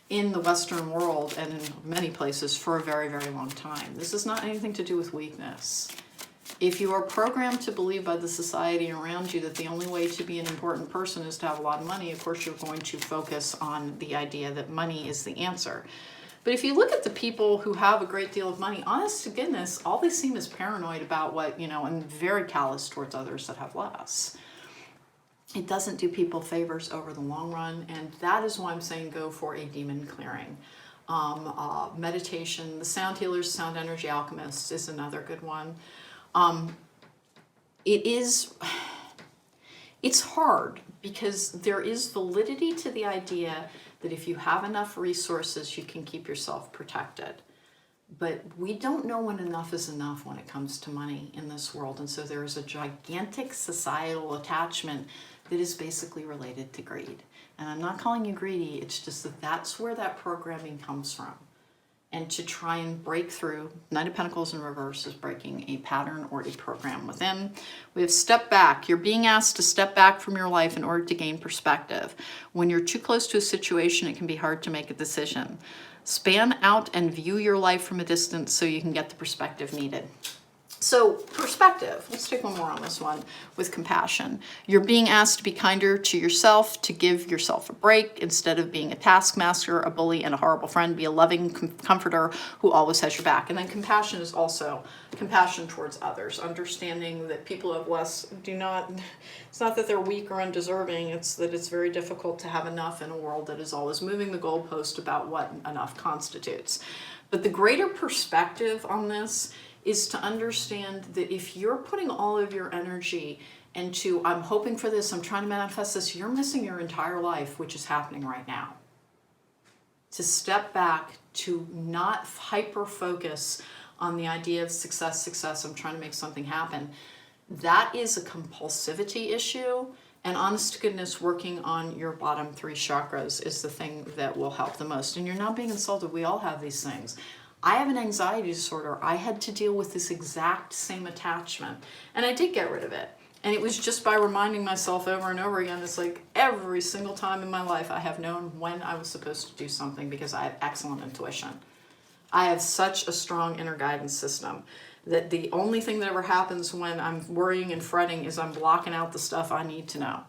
in the Western world and in many places for a very, very long time. This is not anything to do with weakness. If you are programmed to believe by the society around you that the only way to be an important person is to have a lot of money, of course you're going to focus on the idea that money is the answer. But if you look at the people who have a great deal of money, honest to goodness, all they seem is paranoid about what, you know, and very callous towards others that have less. It doesn't do people favors over the long run, and that is why I'm saying go for a demon clearing. Meditation, the sound healers, sound energy alchemists is another good one. It's hard because there is validity to the idea that if you have enough resources, you can keep yourself protected. But we don't know when enough is enough when it comes to money in this world. And so there is a gigantic societal attachment that is basically related to greed. And I'm not calling you greedy, it's just that that's where that programming comes from. And to try and break through, Knight of Pentacles in reverse is breaking a pattern or a program within. We have step back. You're being asked to step back from your life in order to gain perspective. When you're too close to a situation, it can be hard to make a decision. Span out and view your life from a distance so you can get the perspective needed. So perspective, let's take one more on this one with compassion. You're being asked to be kinder to yourself, to give yourself a break instead of being a taskmaster, a bully, and a horrible friend. Be a loving comforter who always has your back. And then compassion is also compassion towards others, understanding that people who have less it's not that they're weak or undeserving, it's that it's very difficult to have enough in a world that is always moving the goalpost about what enough constitutes. But the greater perspective on this is to understand that if you're putting all of your energy into, I'm hoping for this, I'm trying to manifest this, you're missing your entire life, which is happening right now. To step back, to not hyper-focus on the idea of success, I'm trying to make something happen. That is a compulsivity issue. And honest to goodness, working on your bottom 3 chakras is the thing that will help the most. And you're not being insulted. We all have these things. I have an anxiety disorder. I had to deal with this exact same attachment. And I did get rid of it. And it was just by reminding myself over and over again. It's like every single time in my life I have known when I was supposed to do something because I have excellent intuition. I have such a strong inner guidance system that the only thing that ever happens when I'm worrying and fretting is I'm blocking out the stuff I need to know.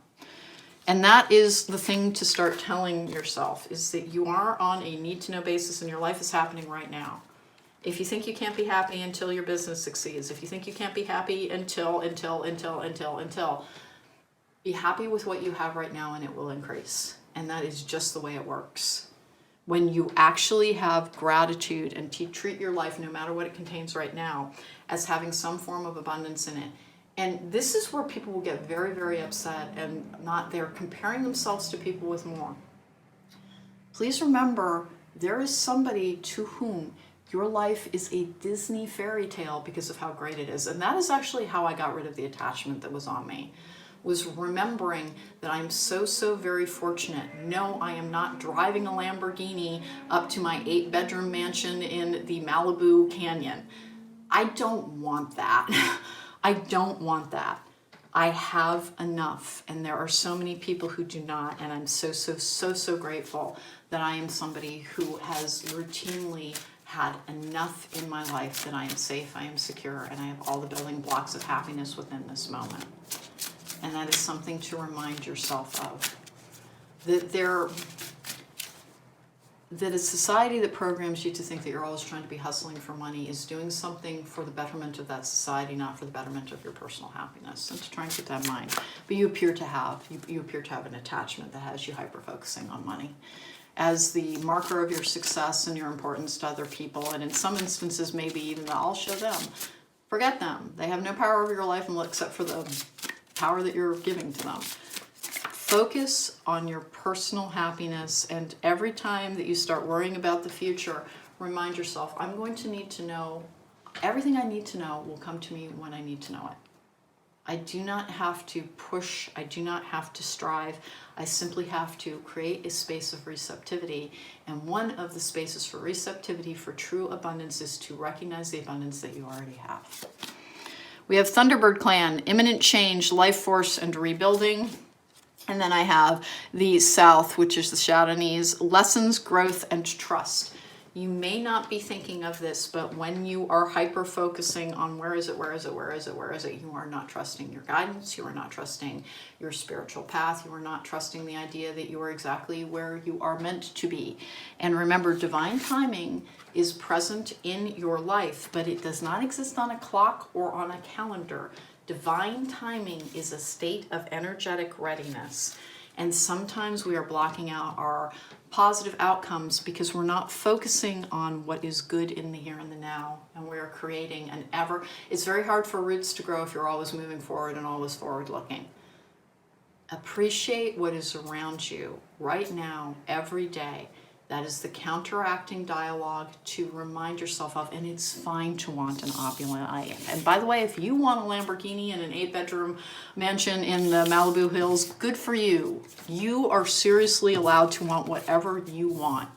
And that is the thing to start telling yourself, is that you are on a need-to-know basis and your life is happening right now. If you think you can't be happy until your business succeeds, if you think you can't be happy until, be happy with what you have right now and it will increase. And that is just the way it works. When you actually have gratitude and treat your life, no matter what it contains right now, as having some form of abundance in it. And this is where people will get very, very upset and they're comparing themselves to people with more. Please remember, there is somebody to whom Your life is a Disney fairy tale because of how great it is. And that is actually how I got rid of the attachment that was on me, was remembering that I'm so, so very fortunate. No, I am not driving a Lamborghini up to my 8-bedroom mansion in the Malibu Canyon. I don't want that. I don't want that. I have enough, and there are so many people who do not, and I'm so, so, so, so grateful that I am somebody who has routinely had enough in my life that I am safe, I am secure, and I have all the building blocks of happiness within this moment. And that is something to remind yourself of. That a society that programs you to think that you're always trying to be hustling for money is doing something for the betterment of that society, not for the betterment of your personal happiness. And to try and keep that in mind. But you appear to have an attachment that has you hyper-focusing on money as the marker of your success and your importance to other people, and in some instances maybe even that I'll show them. Forget them. They have no power over your life except for the power that you're giving to them. Focus on your personal happiness, and every time that you start worrying about the future, remind yourself, I'm going to need to know, everything I need to know will come to me when I need to know it. I do not have to push, I do not have to strive, I simply have to create a space of receptivity, and one of the spaces for receptivity for true abundance is to recognize the abundance that you already have. We have Thunderbird Clan, Imminent Change, Life Force, and Rebuilding. And then I have the South, which is the Shadownees, Lessons, Growth, and Trust. You may not be thinking of this, but when you are hyper-focusing on where is it, you are not trusting your guidance, you are not trusting your spiritual path, you are not trusting the idea that you are exactly where you are meant to be. And remember, divine timing is present in your life, but it does not exist on a clock or on a calendar. Divine timing is a state of energetic readiness. And sometimes we are blocking out our positive outcomes because we're not focusing on what is good in the here and the now. And we are creating it's very hard for roots to grow if you're always moving forward and always forward looking. Appreciate what is around you right now, every day. That is the counteracting dialogue to remind yourself of, and it's fine to want an opulent life. And by the way, if you want a Lamborghini and an 8-bedroom mansion in the Malibu Hills, good for you. You are seriously allowed to want whatever you want.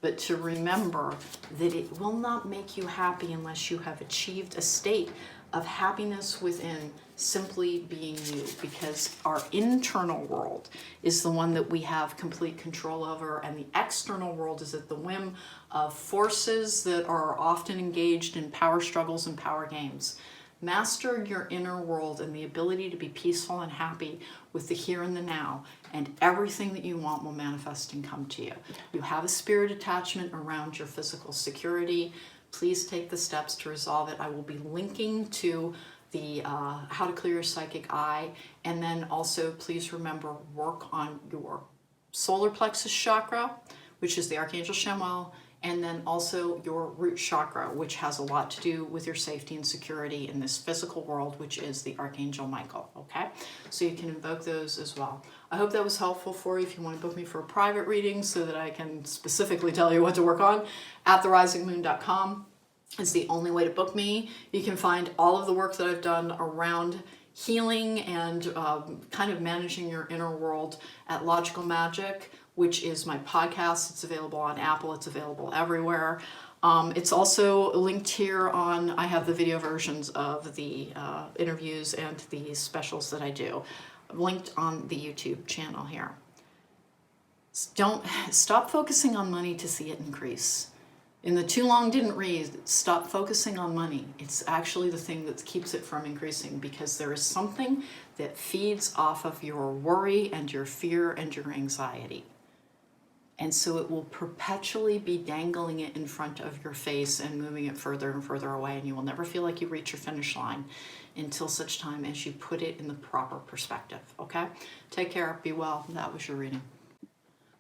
But to remember that it will not make you happy unless you have achieved a state of happiness within simply being you, because our internal world is the one that we have complete control over, and the external world is at the whim of forces that are often engaged in power struggles and power games. Master your inner world and the ability to be peaceful and happy with the here and the now, and everything that you want will manifest and come to you. You have a spirit attachment around your physical security. Please take the steps to resolve it. I will be linking to the How to Clear Your Psychic Eye, and then also please remember, work on your solar plexus chakra, which is the Archangel Chamuel, and then also your root chakra, which has a lot to do with your safety and security in this physical world, which is the Archangel Michael, okay? So you can invoke those as well. I hope that was helpful for you. If you want to book me for a private reading so that I can specifically tell you what to work on, at therisingmoon.com is the only way to book me. You can find all of the work that I've done around healing and kind of managing your inner world at Logical Magic, which is my podcast. It's available on Apple. It's available everywhere. It's also linked here on, I have the video versions of the interviews and the specials that I do, linked on the YouTube channel here. Stop focusing on money to see it increase. In the Too Long Didn't Read, stop focusing on money. It's actually the thing that keeps it from increasing, because there is something that feeds off of your worry and your fear and your anxiety. And so it will perpetually be dangling it in front of your face and moving it further and further away, and you will never feel like you reach your finish line until such time as you put it in the proper perspective, okay? Take care, be well. That was your reading.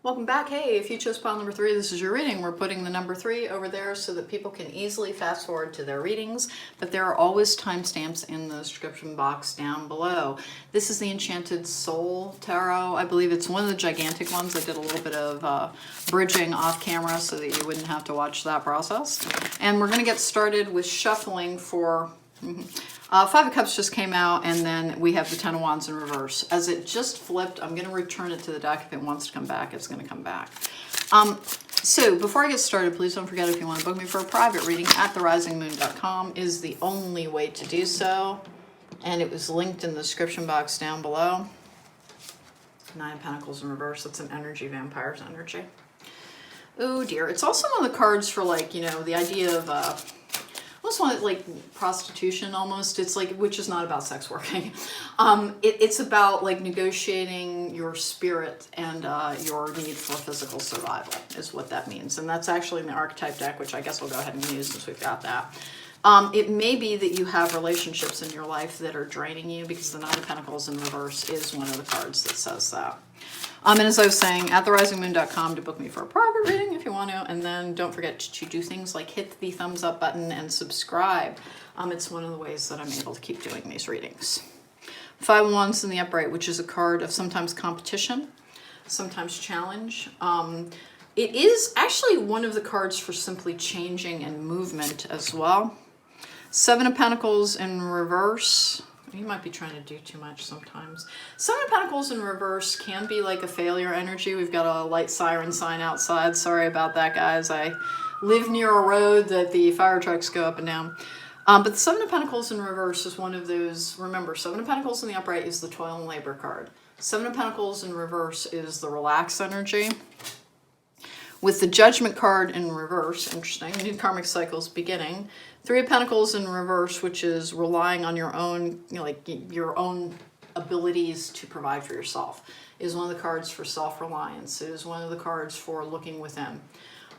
Welcome back. Hey, if you chose pile number 3, this is your reading. We're putting the number 3 over there so that people can easily fast forward to their readings, but there are always timestamps in the description box down below. This is the Enchanted Soul Tarot. I believe it's one of the gigantic ones. I did a little bit of bridging off camera so that you wouldn't have to watch that process. And we're going to get started with shuffling for... Five of Cups just came out, and then we have the Ten of Wands in reverse. As it just flipped, I'm going to return it to the deck. If it wants to come back, it's going to come back. So before I get started, please don't forget, if you want to book me for a private reading at therisingmoon.com is the only way to do so. And it was linked in the description box down below. 9 of Pentacles in reverse. That's an energy, vampire's energy. Oh dear. It's also one of the cards for, like, you know, the idea of... almost want it like prostitution almost. It's like, which is not about sex working. It's about like negotiating your spirit and your need for physical survival is what that means. And that's actually in the archetype deck, which I guess we'll go ahead and use since we've got that. It may be that you have relationships in your life that are draining you, because the 9 of Pentacles in reverse is one of the cards that says that. And as I was saying, at therisingmoon.com to book me for a private reading if you want to. And then don't forget to do things like hit the thumbs up button and subscribe. It's one of the ways that I'm able to keep doing these readings. 5 of Wands in the upright, which is a card of sometimes competition, sometimes challenge. It is actually one of the cards for simply changing and movement as well. 7 of Pentacles in reverse. You might be trying to do too much sometimes. 7 of Pentacles in reverse can be like a failure energy. We've got a light siren sign outside. Sorry about that, guys. I live near a road that the fire trucks go up and down. But the 7 of Pentacles in reverse is one of those, remember, 7 of Pentacles in the upright is the toil and labor card. 7 of Pentacles in reverse is the relaxed energy. With the Judgment card in reverse, interesting, new karmic cycles beginning. 3 of Pentacles in reverse, which is relying on your own, you know, like your own abilities to provide for yourself, is one of the cards for self-reliance. It is one of the cards for looking within.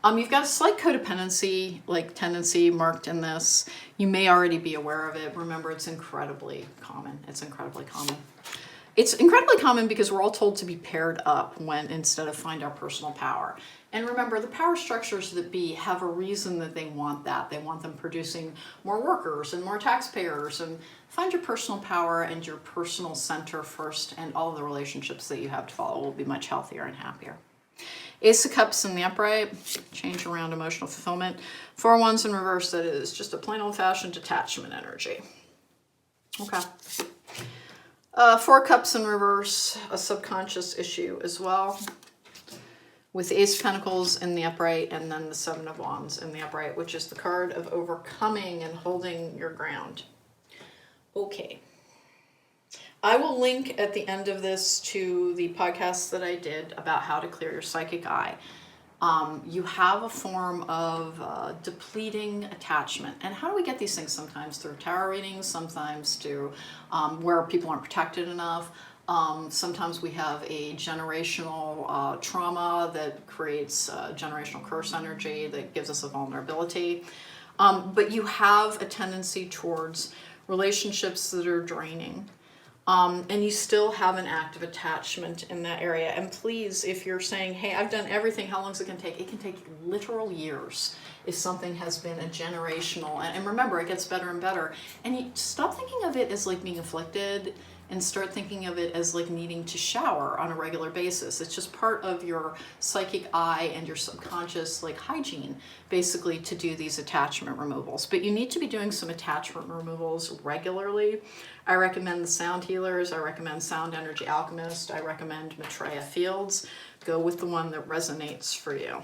You've got a slight codependency like tendency marked in this. You may already be aware of it. Remember, it's incredibly common. It's incredibly common. It's incredibly common because we're all told to be paired up when instead of find our personal power. And remember, the power structures that be have a reason that they want that. They want them producing more workers and more taxpayers. And find your personal power and your personal center first, and all of the relationships that you have to follow will be much healthier and happier. Ace of Cups in the upright, change around emotional fulfillment. 4 of Wands in reverse, that is just a plain old-fashioned detachment energy. Okay. 4 Cups in reverse, a subconscious issue as well. With the Ace of Pentacles in the upright, and then the 7 of Wands in the upright, which is the card of overcoming and holding your ground. Okay. I will link at the end of this to the podcast that I did about how to clear your psychic eye. You have a form of depleting attachment. And how do we get these things? Sometimes through tarot readings, sometimes through where people aren't protected enough. Sometimes we have a generational trauma that creates generational curse energy that gives us a vulnerability. But you have a tendency towards relationships that are draining. And you still have an active attachment in that area. And please, if you're saying, hey, I've done everything, how long is it going to take? It can take literal years if something has been a generational. And remember, it gets better and better. And you stop thinking of it as like being afflicted, and start thinking of it as like needing to shower on a regular basis. It's just part of your psychic eye and your subconscious like hygiene, basically, to do these attachment removals. But you need to be doing some attachment removals regularly. I recommend the Sound Healers. I recommend Sound Energy Alchemist. I recommend Maitreya Fields. Go with the one that resonates for you.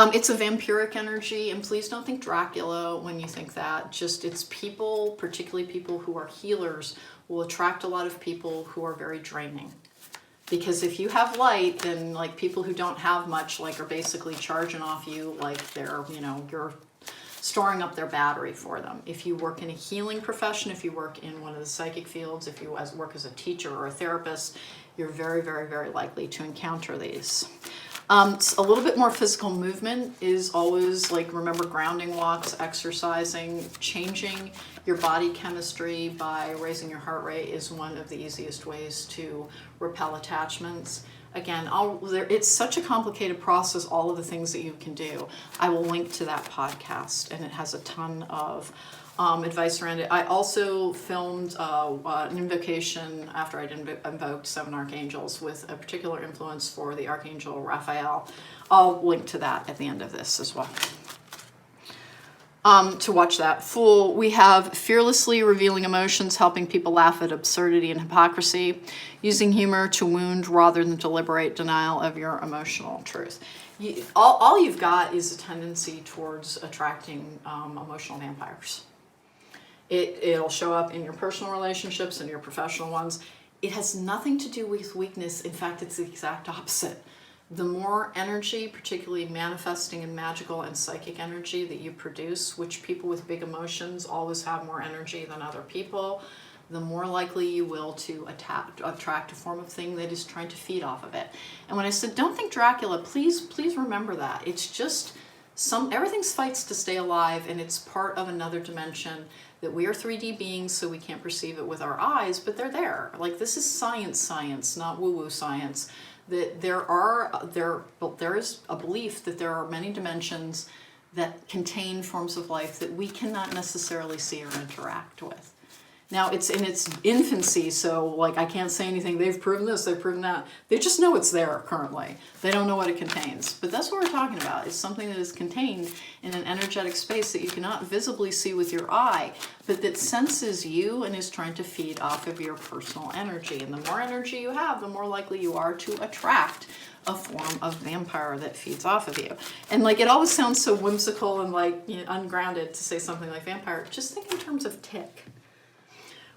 It's a vampiric energy, and please don't think Dracula when you think that. Just, it's people, particularly people who are healers, will attract a lot of people who are very draining. Because if you have light, then like people who don't have much, like, are basically charging off you like they're, you know, you're storing up their battery for them. If you work in a healing profession, if you work in one of the psychic fields, if you work as a teacher or a therapist, you're very, very, very likely to encounter these. A little bit more physical movement is always, like, remember, grounding walks, exercising, changing your body chemistry by raising your heart rate is one of the easiest ways to repel attachments. Again, it's such a complicated process, all of the things that you can do. I will link to that podcast, and it has a ton of advice around it. I also filmed an invocation after I'd invoked 7 archangels with a particular influence for the Archangel Raphael. I'll link to that at the end of this as well. To watch that. Fool, we have fearlessly revealing emotions, helping people laugh at absurdity and hypocrisy, using humor to wound rather than deliberate denial of your emotional truth. All you've got is a tendency towards attracting emotional vampires. It'll show up in your personal relationships and your professional ones. It has nothing to do with weakness. In fact, it's the exact opposite. The more energy, particularly manifesting and magical and psychic energy that you produce, which people with big emotions always have more energy than other people, the more likely you will to attract a form of thing that is trying to feed off of it. And when I said, don't think Dracula, please remember that. It's just everything fights to stay alive, and it's part of another dimension that we are 3D beings, so we can't perceive it with our eyes, but they're there. Like, this is science, not woo-woo science. That there is a belief that there are many dimensions that contain forms of life that we cannot necessarily see or interact with. Now, it's in its infancy, so like I can't say anything. They've proven this, they've proven that. They just know it's there currently. They don't know what it contains. But that's what we're talking about. It's something that is contained in an energetic space that you cannot visibly see with your eye, but that senses you and is trying to feed off of your personal energy. And the more energy you have, the more likely you are to attract a form of vampire that feeds off of you. And like, it always sounds so whimsical and like, you know, ungrounded to say something like vampire. Just think in terms of tick.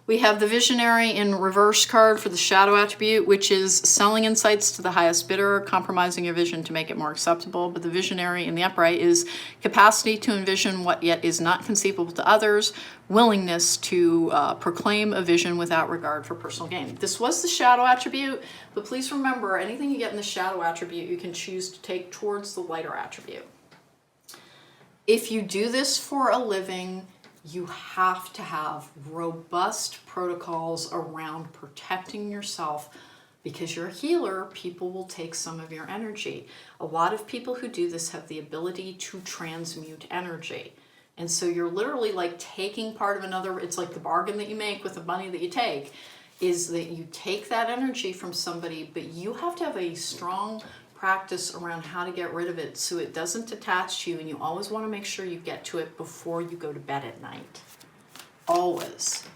We have the Visionary in reverse card for the shadow attribute, which is selling insights to the highest bidder, compromising your vision to make it more acceptable. But the Visionary in the upright is capacity to envision what yet is not conceivable to others, willingness to proclaim a vision without regard for personal gain. This was the shadow attribute, but please remember, anything you get in the shadow attribute, you can choose to take towards the lighter attribute. If you do this for a living, you have to have robust protocols around protecting yourself, because you're a healer. People will take some of your energy. A lot of people who do this have the ability to transmute energy. And so you're literally like taking part of another. It's like the bargain that you make with the money that you take, is that you take that energy from somebody, but you have to have a strong practice around how to get rid of it so it doesn't attach to you, and you always want to make sure you get to it before you go to bed at night. Always.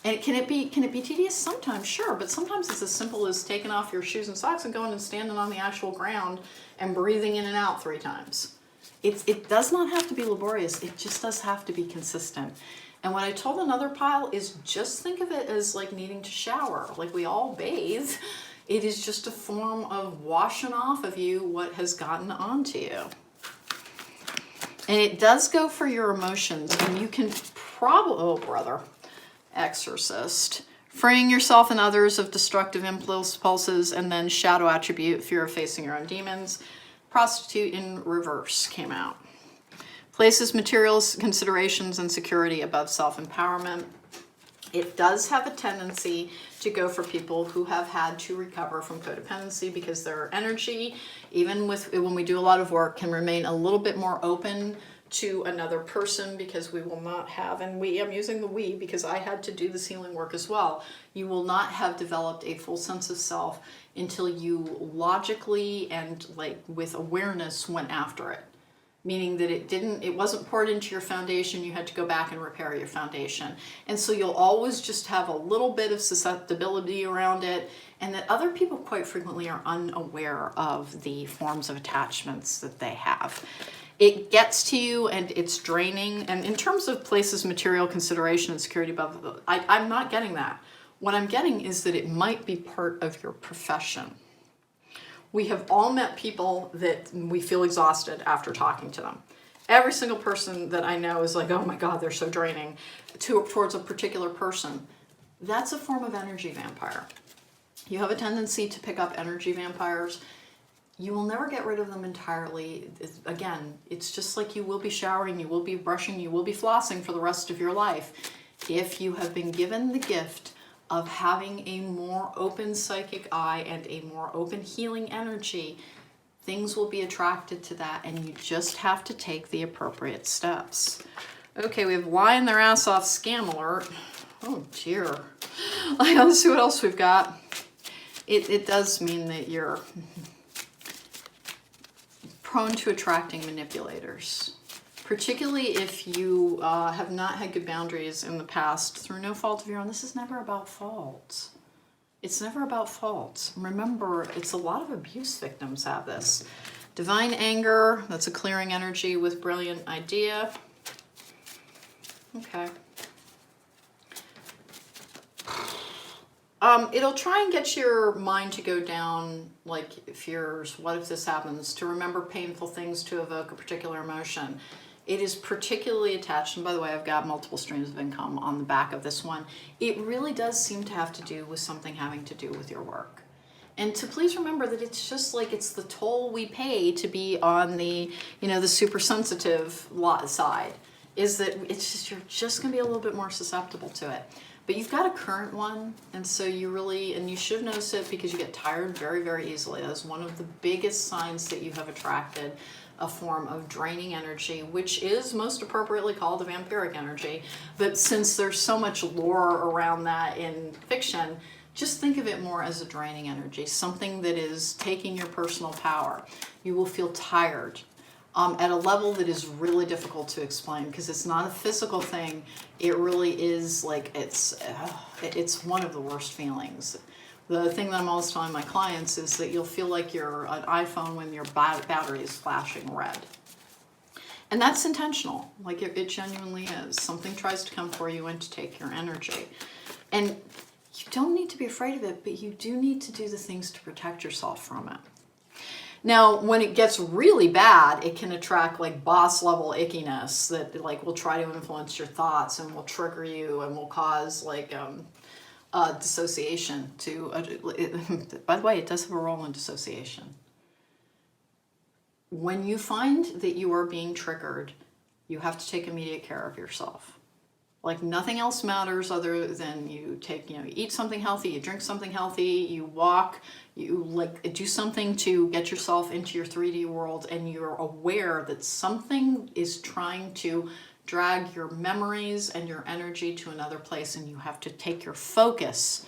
And can it be tedious? Sometimes, sure, but sometimes it's as simple as taking off your shoes and socks and going and standing on the actual ground and breathing in and out 3 times. It does not have to be laborious. It just does have to be consistent. And what I told another pile is just think of it as like needing to shower. Like we all bathe. It is just a form of washing off of you what has gotten onto you. And it does go for your emotions. And you can probably, oh brother, exorcist, freeing yourself and others of destructive impulses, and then shadow attribute, fear of facing your own demons. Prostitute in reverse came out. Places materials, considerations, and security above self-empowerment. It does have a tendency to go for people who have had to recover from codependency, because their energy, even when we do a lot of work, can remain a little bit more open to another person, because we will not have, and I'm using the we because I had to do this healing work as well, you will not have developed a full sense of self until you logically and like with awareness went after it. Meaning that it wasn't poured into your foundation, you had to go back and repair your foundation. And so you'll always just have a little bit of susceptibility around it, and that other people quite frequently are unaware of the forms of attachments that they have. It gets to you and it's draining. And in terms of places, material, consideration, and security above, I'm not getting that. What I'm getting is that it might be part of your profession. We have all met people that we feel exhausted after talking to them. Every single person that I know is like, oh my God, they're so draining, towards a particular person. That's a form of energy vampire. You have a tendency to pick up energy vampires. You will never get rid of them entirely. Again, it's just like you will be showering, you will be brushing, you will be flossing for the rest of your life. If you have been given the gift of having a more open psychic eye and a more open healing energy, things will be attracted to that, and you just have to take the appropriate steps. Okay, we have lying their ass off scam alert. Oh dear. Let's see what else we've got. It does mean that you're prone to attracting manipulators, particularly if you have not had good boundaries in the past through no fault of your own. This is never about fault. It's never about fault. Remember, it's a lot of abuse victims have this. Divine anger, that's a clearing energy with brilliant idea. Okay. It'll try and get your mind to go down like fears, what if this happens, to remember painful things to evoke a particular emotion. It is particularly attached, and by the way, I've got multiple streams of income on the back of this one. It really does seem to have to do with something having to do with your work. And to please remember that it's just like it's the toll we pay to be on the, the super sensitive side, is that it's just, you're just going to be a little bit more susceptible to it. But you've got a current one, and so you should have noticed it because you get tired very, very easily. That's one of the biggest signs that you have attracted a form of draining energy, which is most appropriately called the vampiric energy. But since there's so much lore around that in fiction, just think of it more as a draining energy, something that is taking your personal power. You will feel tired at a level that is really difficult to explain because it's not a physical thing. It really is like it's one of the worst feelings. The thing that I'm always telling my clients is that you'll feel like you're an iPhone when your battery is flashing red. And that's intentional, like it genuinely is. Something tries to come for you and to take your energy. And you don't need to be afraid of it, but you do need to do the things to protect yourself from it. Now, when it gets really bad, it can attract like boss level ickiness that like will try to influence your thoughts and will trigger you and will cause like dissociation by the way, it does have a role in dissociation. When you find that you are being triggered, you have to take immediate care of yourself. Like nothing else matters other than you eat something healthy, you drink something healthy, you walk, you like do something to get yourself into your 3D world, and you're aware that something is trying to drag your memories and your energy to another place, and you have to take your focus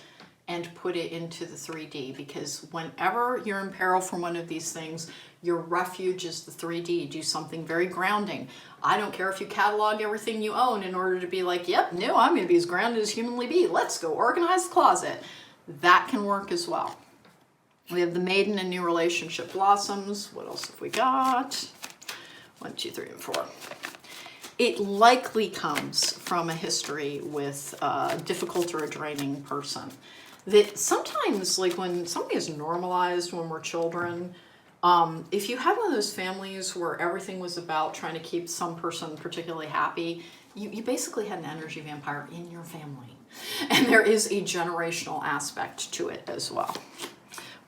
and put it into the 3D, because whenever you're in peril from one of these things, your refuge is the 3D. Do something very grounding. I don't care if you catalog everything you own in order to be like, yep, no, I'm going to be as grounded as humanly be. Let's go organize the closet. That can work as well. We have the maiden and new relationship blossoms. What else have we got? 1, 2, 3, and 4. It likely comes from a history with a difficult or a draining person. That sometimes, like when something is normalized when we're children, if you had one of those families where everything was about trying to keep some person particularly happy, you basically had an energy vampire in your family. And there is a generational aspect to it as well.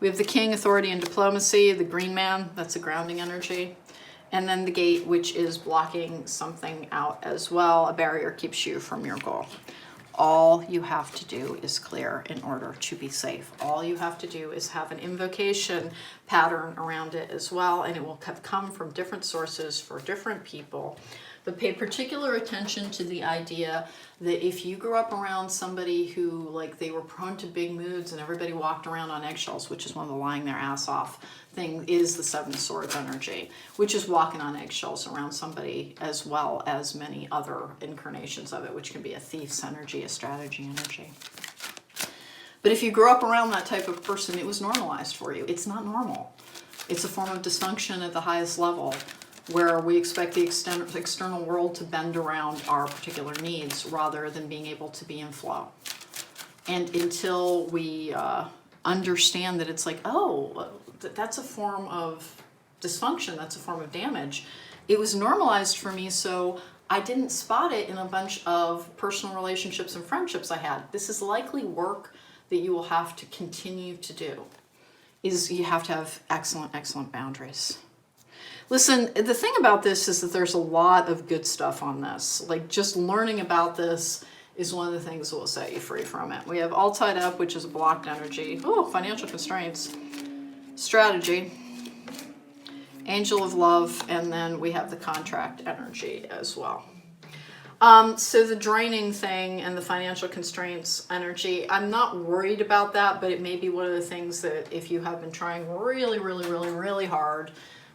We have the king, authority and diplomacy, the green man, that's a grounding energy. And then the gate, which is blocking something out as well. A barrier keeps you from your goal. All you have to do is clear in order to be safe. All you have to do is have an invocation pattern around it as well, and it will have come from different sources for different people. But pay particular attention to the idea that if you grew up around somebody who, like, they were prone to big moods and everybody walked around on eggshells, which is one of the lying their ass off thing, is the Seven Swords energy, which is walking on eggshells around somebody, as well as many other incarnations of it, which can be a thief's energy, a strategy energy. But if you grew up around that type of person, it was normalized for you. It's not normal. It's a form of dysfunction at the highest level, where we expect the external world to bend around our particular needs rather than being able to be in flow. And until we understand that it's like, oh, that's a form of dysfunction, that's a form of damage, it was normalized for me, so I didn't spot it in a bunch of personal relationships and friendships I had. This is likely work that you will have to continue to do, is you have to have excellent boundaries. Listen, the thing about this is that there's a lot of good stuff on this. Like, just learning about this is one of the things that will set you free from it. We have all tied up, which is a blocked energy. Oh, financial constraints. Strategy. Angel of love, and then we have the contract energy as well. So the draining thing and the financial constraints energy, I'm not worried about that, but it may be one of the things that if you have been trying really, really, really, really hard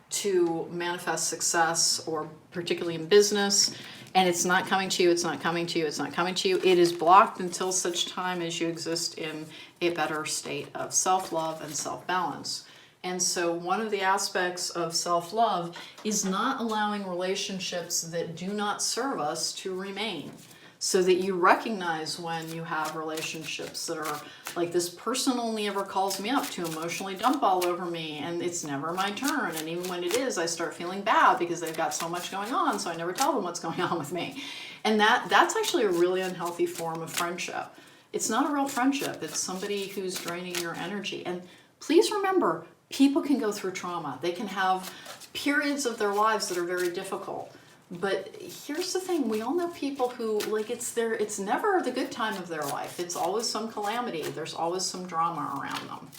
to manifest success, or particularly in business, and it's not coming to you, it's not coming to you, it's not coming to you, it is blocked until such time as you exist in a better state of self-love and self-balance. And so one of the aspects of self-love is not allowing relationships that do not serve us to remain. So that you recognize when you have relationships that are like, this person only ever calls me up to emotionally dump all over me, and it's never my turn. And even when it is, I start feeling bad because they've got so much going on, so I never tell them what's going on with me. And that's actually a really unhealthy form of friendship. It's not a real friendship. It's somebody who's draining your energy. And please remember, people can go through trauma. They can have periods of their lives that are very difficult. But here's the thing, we all know people who, like, it's never the good time of their life. It's always some calamity. There's always some drama around them.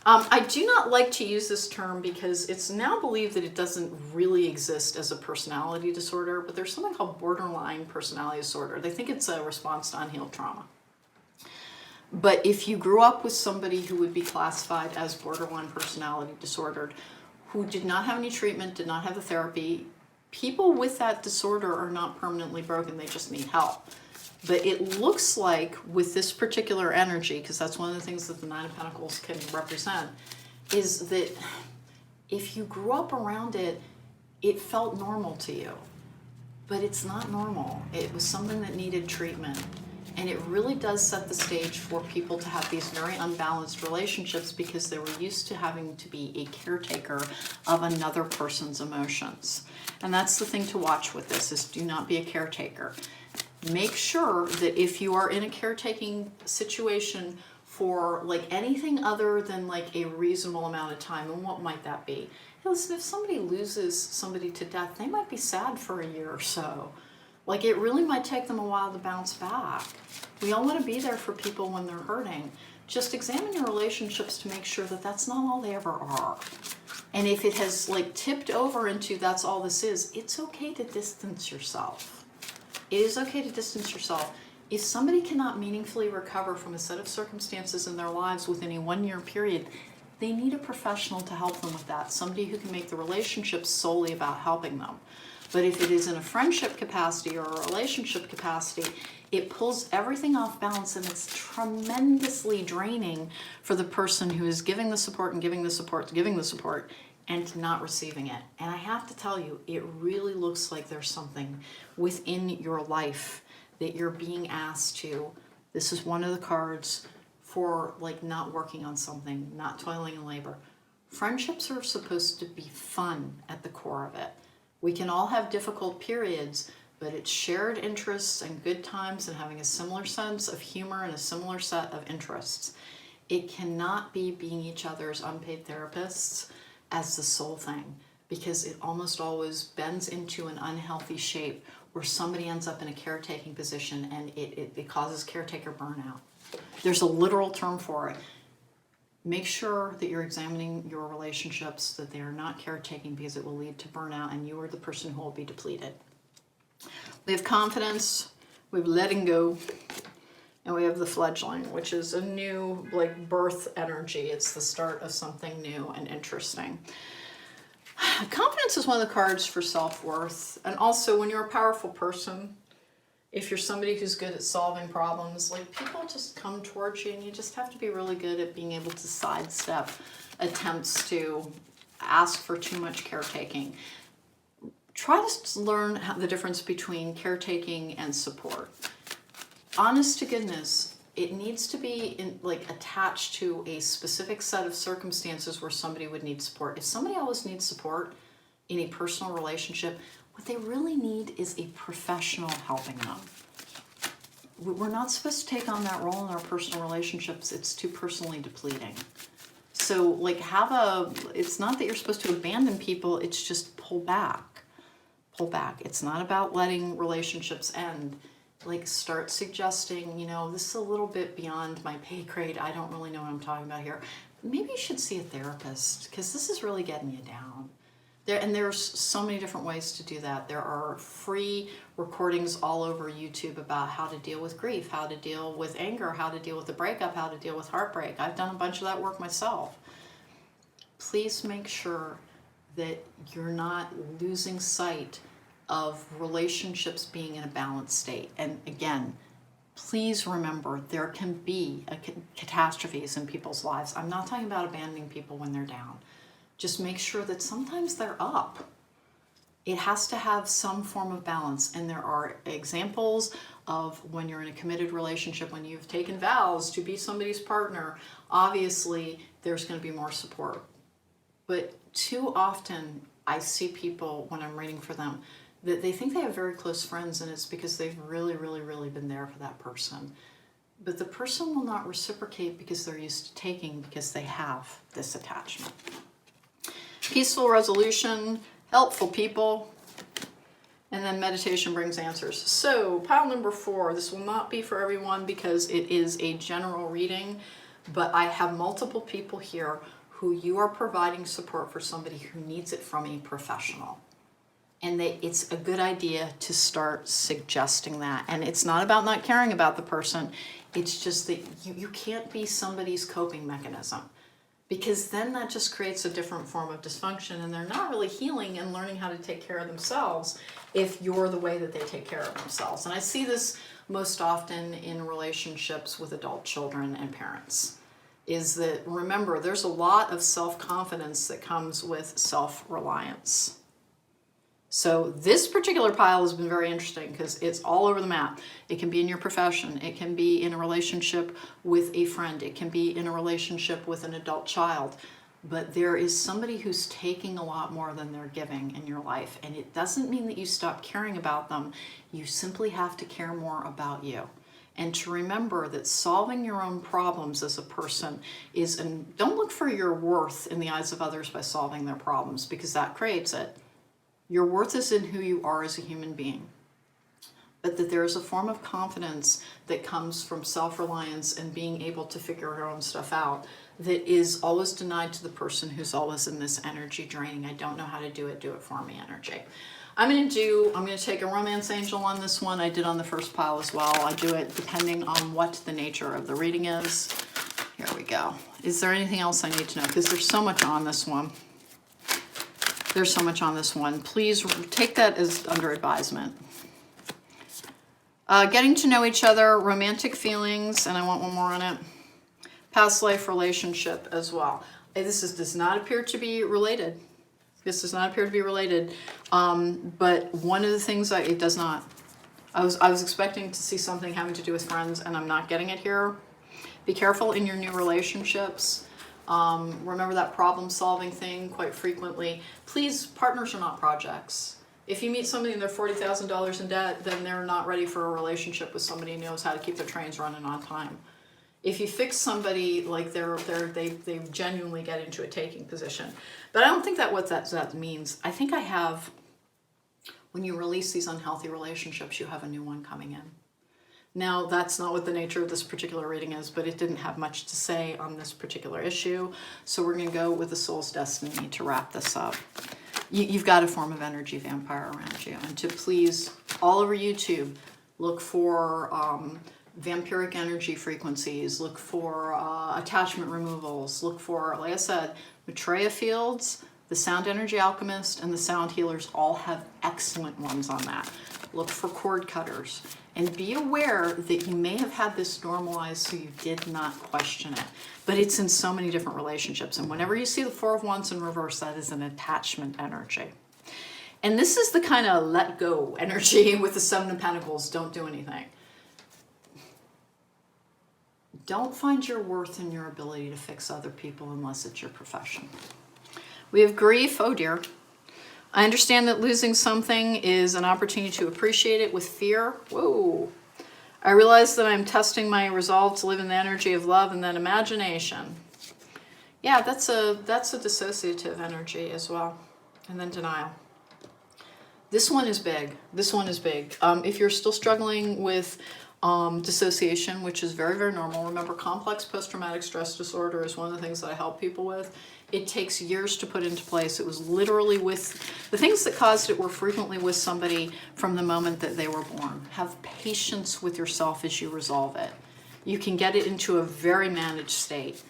I do not like to use this term because it's now believed that it doesn't really exist as a personality disorder, but there's something called borderline personality disorder. They think it's a response to unhealed trauma. But if you grew up with somebody who would be classified as borderline personality disordered, who did not have any treatment, did not have the therapy, people with that disorder are not permanently broken, they just need help. But it looks like with this particular energy, because that's one of the things that the Nine of Pentacles can represent, is that if you grew up around it, it felt normal to you. But it's not normal. It was something that needed treatment. And it really does set the stage for people to have these very unbalanced relationships because they were used to having to be a caretaker of another person's emotions. And that's the thing to watch with this, is do not be a caretaker. Make sure that if you are in a caretaking situation for like anything other than like a reasonable amount of time, and what might that be? Hey, listen, if somebody loses somebody to death, they might be sad for a year or so. Like, it really might take them a while to bounce back. We all want to be there for people when they're hurting. Just examine your relationships to make sure that that's not all they ever are. And if it has like tipped over into that's all this is, it's okay to distance yourself. It is okay to distance yourself. If somebody cannot meaningfully recover from a set of circumstances in their lives within a 1 year period, they need a professional to help them with that. Somebody who can make the relationship solely about helping them. But if it is in a friendship capacity or a relationship capacity, it pulls everything off balance, and it's tremendously draining for the person who is giving the support and giving the support, giving the support, and not receiving it. And I have to tell you, it really looks like there's something within your life that you're being asked to. This is one of the cards for like not working on something, not toiling in labor. Friendships are supposed to be fun at the core of it. We can all have difficult periods, but it's shared interests and good times and having a similar sense of humor and a similar set of interests. It cannot be being each other's unpaid therapists as the sole thing, because it almost always bends into an unhealthy shape where somebody ends up in a caretaking position, and it causes caretaker burnout. There's a literal term for it. Make sure that you're examining your relationships, that they are not caretaking, because it will lead to burnout and you are the person who will be depleted. We have confidence, we have letting go, and we have the fledgling, which is a new like birth energy. It's the start of something new and interesting. Confidence is one of the cards for self-worth. And also, when you're a powerful person, if you're somebody who's good at solving problems, like, people just come towards you, and you just have to be really good at being able to sidestep attempts to ask for too much caretaking. Try to learn the difference between caretaking and support. Honest to goodness, it needs to be attached to a specific set of circumstances where somebody would need support. If somebody always needs support in a personal relationship, what they really need is a professional helping them. We're not supposed to take on that role in our personal relationships. It's too personally depleting. So it's not that you're supposed to abandon people, it's just pull back. Pull back. It's not about letting relationships end. like start suggesting, you know, this is a little bit beyond my pay grade. I don't really know what I'm talking about here. Maybe you should see a therapist because this is really getting you down. There's so many different ways to do that. There are free recordings all over YouTube about how to deal with grief, how to deal with anger, how to deal with a breakup, how to deal with heartbreak. I've done a bunch of that work myself. Please make sure that you're not losing sight of relationships being in a balanced state. And again, please remember there can be catastrophes in people's lives. I'm not talking about abandoning people when they're down. Just make sure that sometimes they're up. It has to have some form of balance. And there are examples of when you're in a committed relationship, when you've taken vows to be somebody's partner, obviously there's going to be more support. But too often I see people when I'm reading for them that they think they have very close friends, and it's because they've really, really, really been there for that person. But the person will not reciprocate because they're used to taking, because they have this attachment. Peaceful resolution, helpful people, and then meditation brings answers. So pile number 4, this will not be for everyone because it is a general reading, but I have multiple people here who you are providing support for somebody who needs it from a professional. And it's a good idea to start suggesting that. And it's not about not caring about the person. It's just that you can't be somebody's coping mechanism, because then that just creates a different form of dysfunction, and they're not really healing and learning how to take care of themselves if you're the way that they take care of themselves. And I see this most often in relationships with adult children and parents, is that, remember, there's a lot of self-confidence that comes with self-reliance. So this particular pile has been very interesting because it's all over the map. It can be in your profession. It can be in a relationship with a friend. It can be in a relationship with an adult child. But there is somebody who's taking a lot more than they're giving in your life. And it doesn't mean that you stop caring about them. You simply have to care more about you. And to remember that solving your own problems as a person is, and don't look for your worth in the eyes of others by solving their problems, because that creates it. Your worth is in who you are as a human being. But that there is a form of confidence that comes from self-reliance and being able to figure your own stuff out that is always denied to the person who's always in this energy draining, I don't know how to do it for me energy. I'm going to take a romance angel on this one. I did on the first pile as well. I do it depending on what the nature of the reading is. Here we go. Is there anything else I need to know? Because there's so much on this one. There's so much on this one. Please take that as under advisement. Getting to know each other, romantic feelings, and I want one more on it. Past life relationship as well. This does not appear to be related. This does not appear to be related. But one of the things it does not. I was expecting to see something having to do with friends, and I'm not getting it here. Be careful in your new relationships. Remember that problem-solving thing quite frequently. Please, partners are not projects. If you meet somebody and they're $40,000 in debt, then they're not ready for a relationship with somebody who knows how to keep their trains running on time. If you fix somebody like they genuinely get into a taking position. But I don't think what that means. I think when you release these unhealthy relationships, you have a new one coming in. Now, that's not what the nature of this particular reading is, but it didn't have much to say on this particular issue. So we're going to go with the soul's destiny to wrap this up. You've got a form of energy vampire around you. And to please, all over YouTube, look for vampiric energy frequencies, look for attachment removals, look for, like I said, Maitreya fields, the Sound Energy Alchemist, and the Sound Healers all have excellent ones on that. Look for cord cutters. And be aware that you may have had this normalized so you did not question it. But it's in so many different relationships. And whenever you see the Four of Wands in reverse, that is an attachment energy. And this is the kind of let go energy with the Seven of Pentacles. Don't do anything. Don't find your worth in your ability to fix other people unless it's your profession. We have grief. Oh dear. I understand that losing something is an opportunity to appreciate it with fear. Whoa. I realize that I'm testing my resolve to live in the energy of love and then imagination. Yeah, that's a dissociative energy as well. And then denial. This one is big. This one is big. If you're still struggling with dissociation, which is very, very normal. Remember, complex post-traumatic stress disorder is one of the things that I help people with. It takes years to put into place. It was literally with, the things that caused it were frequently with somebody from the moment that they were born. Have patience with yourself as you resolve it. You can get it into a very managed state,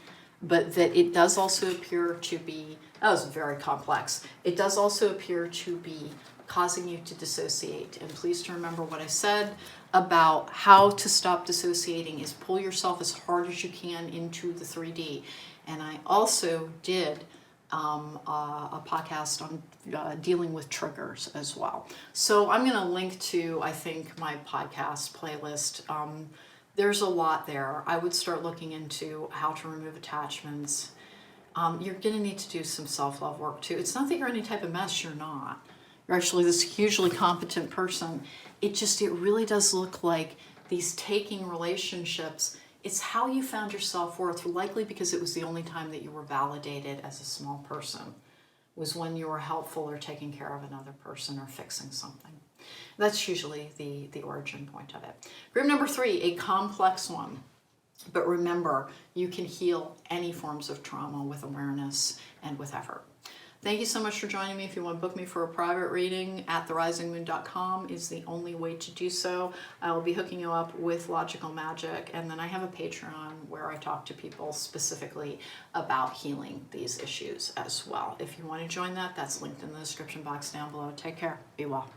but that it does also appear to be, that was very complex. It does also appear to be causing you to dissociate. And please to remember what I said about how to stop dissociating is pull yourself as hard as you can into the 3D. And I also did a podcast on dealing with triggers as well. So I'm going to link to, I think, my podcast playlist. There's a lot there. I would start looking into how to remove attachments. You're going to need to do some self-love work too. It's not that you're any type of mess, you're not. You're actually this hugely competent person. It really does look like these taking relationships. It's how you found your self-worth, likely because it was the only time that you were validated as a small person, was when you were helpful or taking care of another person or fixing something. That's usually the origin point of it. Group number 3, a complex one. But remember, you can heal any forms of trauma with awareness and with effort. Thank you so much for joining me. If you want to book me for a private reading, at therisingmoon.com is the only way to do so. I will be hooking you up with Logical Magic, and then I have a Patreon where I talk to people specifically about healing these issues as well. If you want to join that, that's linked in the description box down below. Take care. Be well.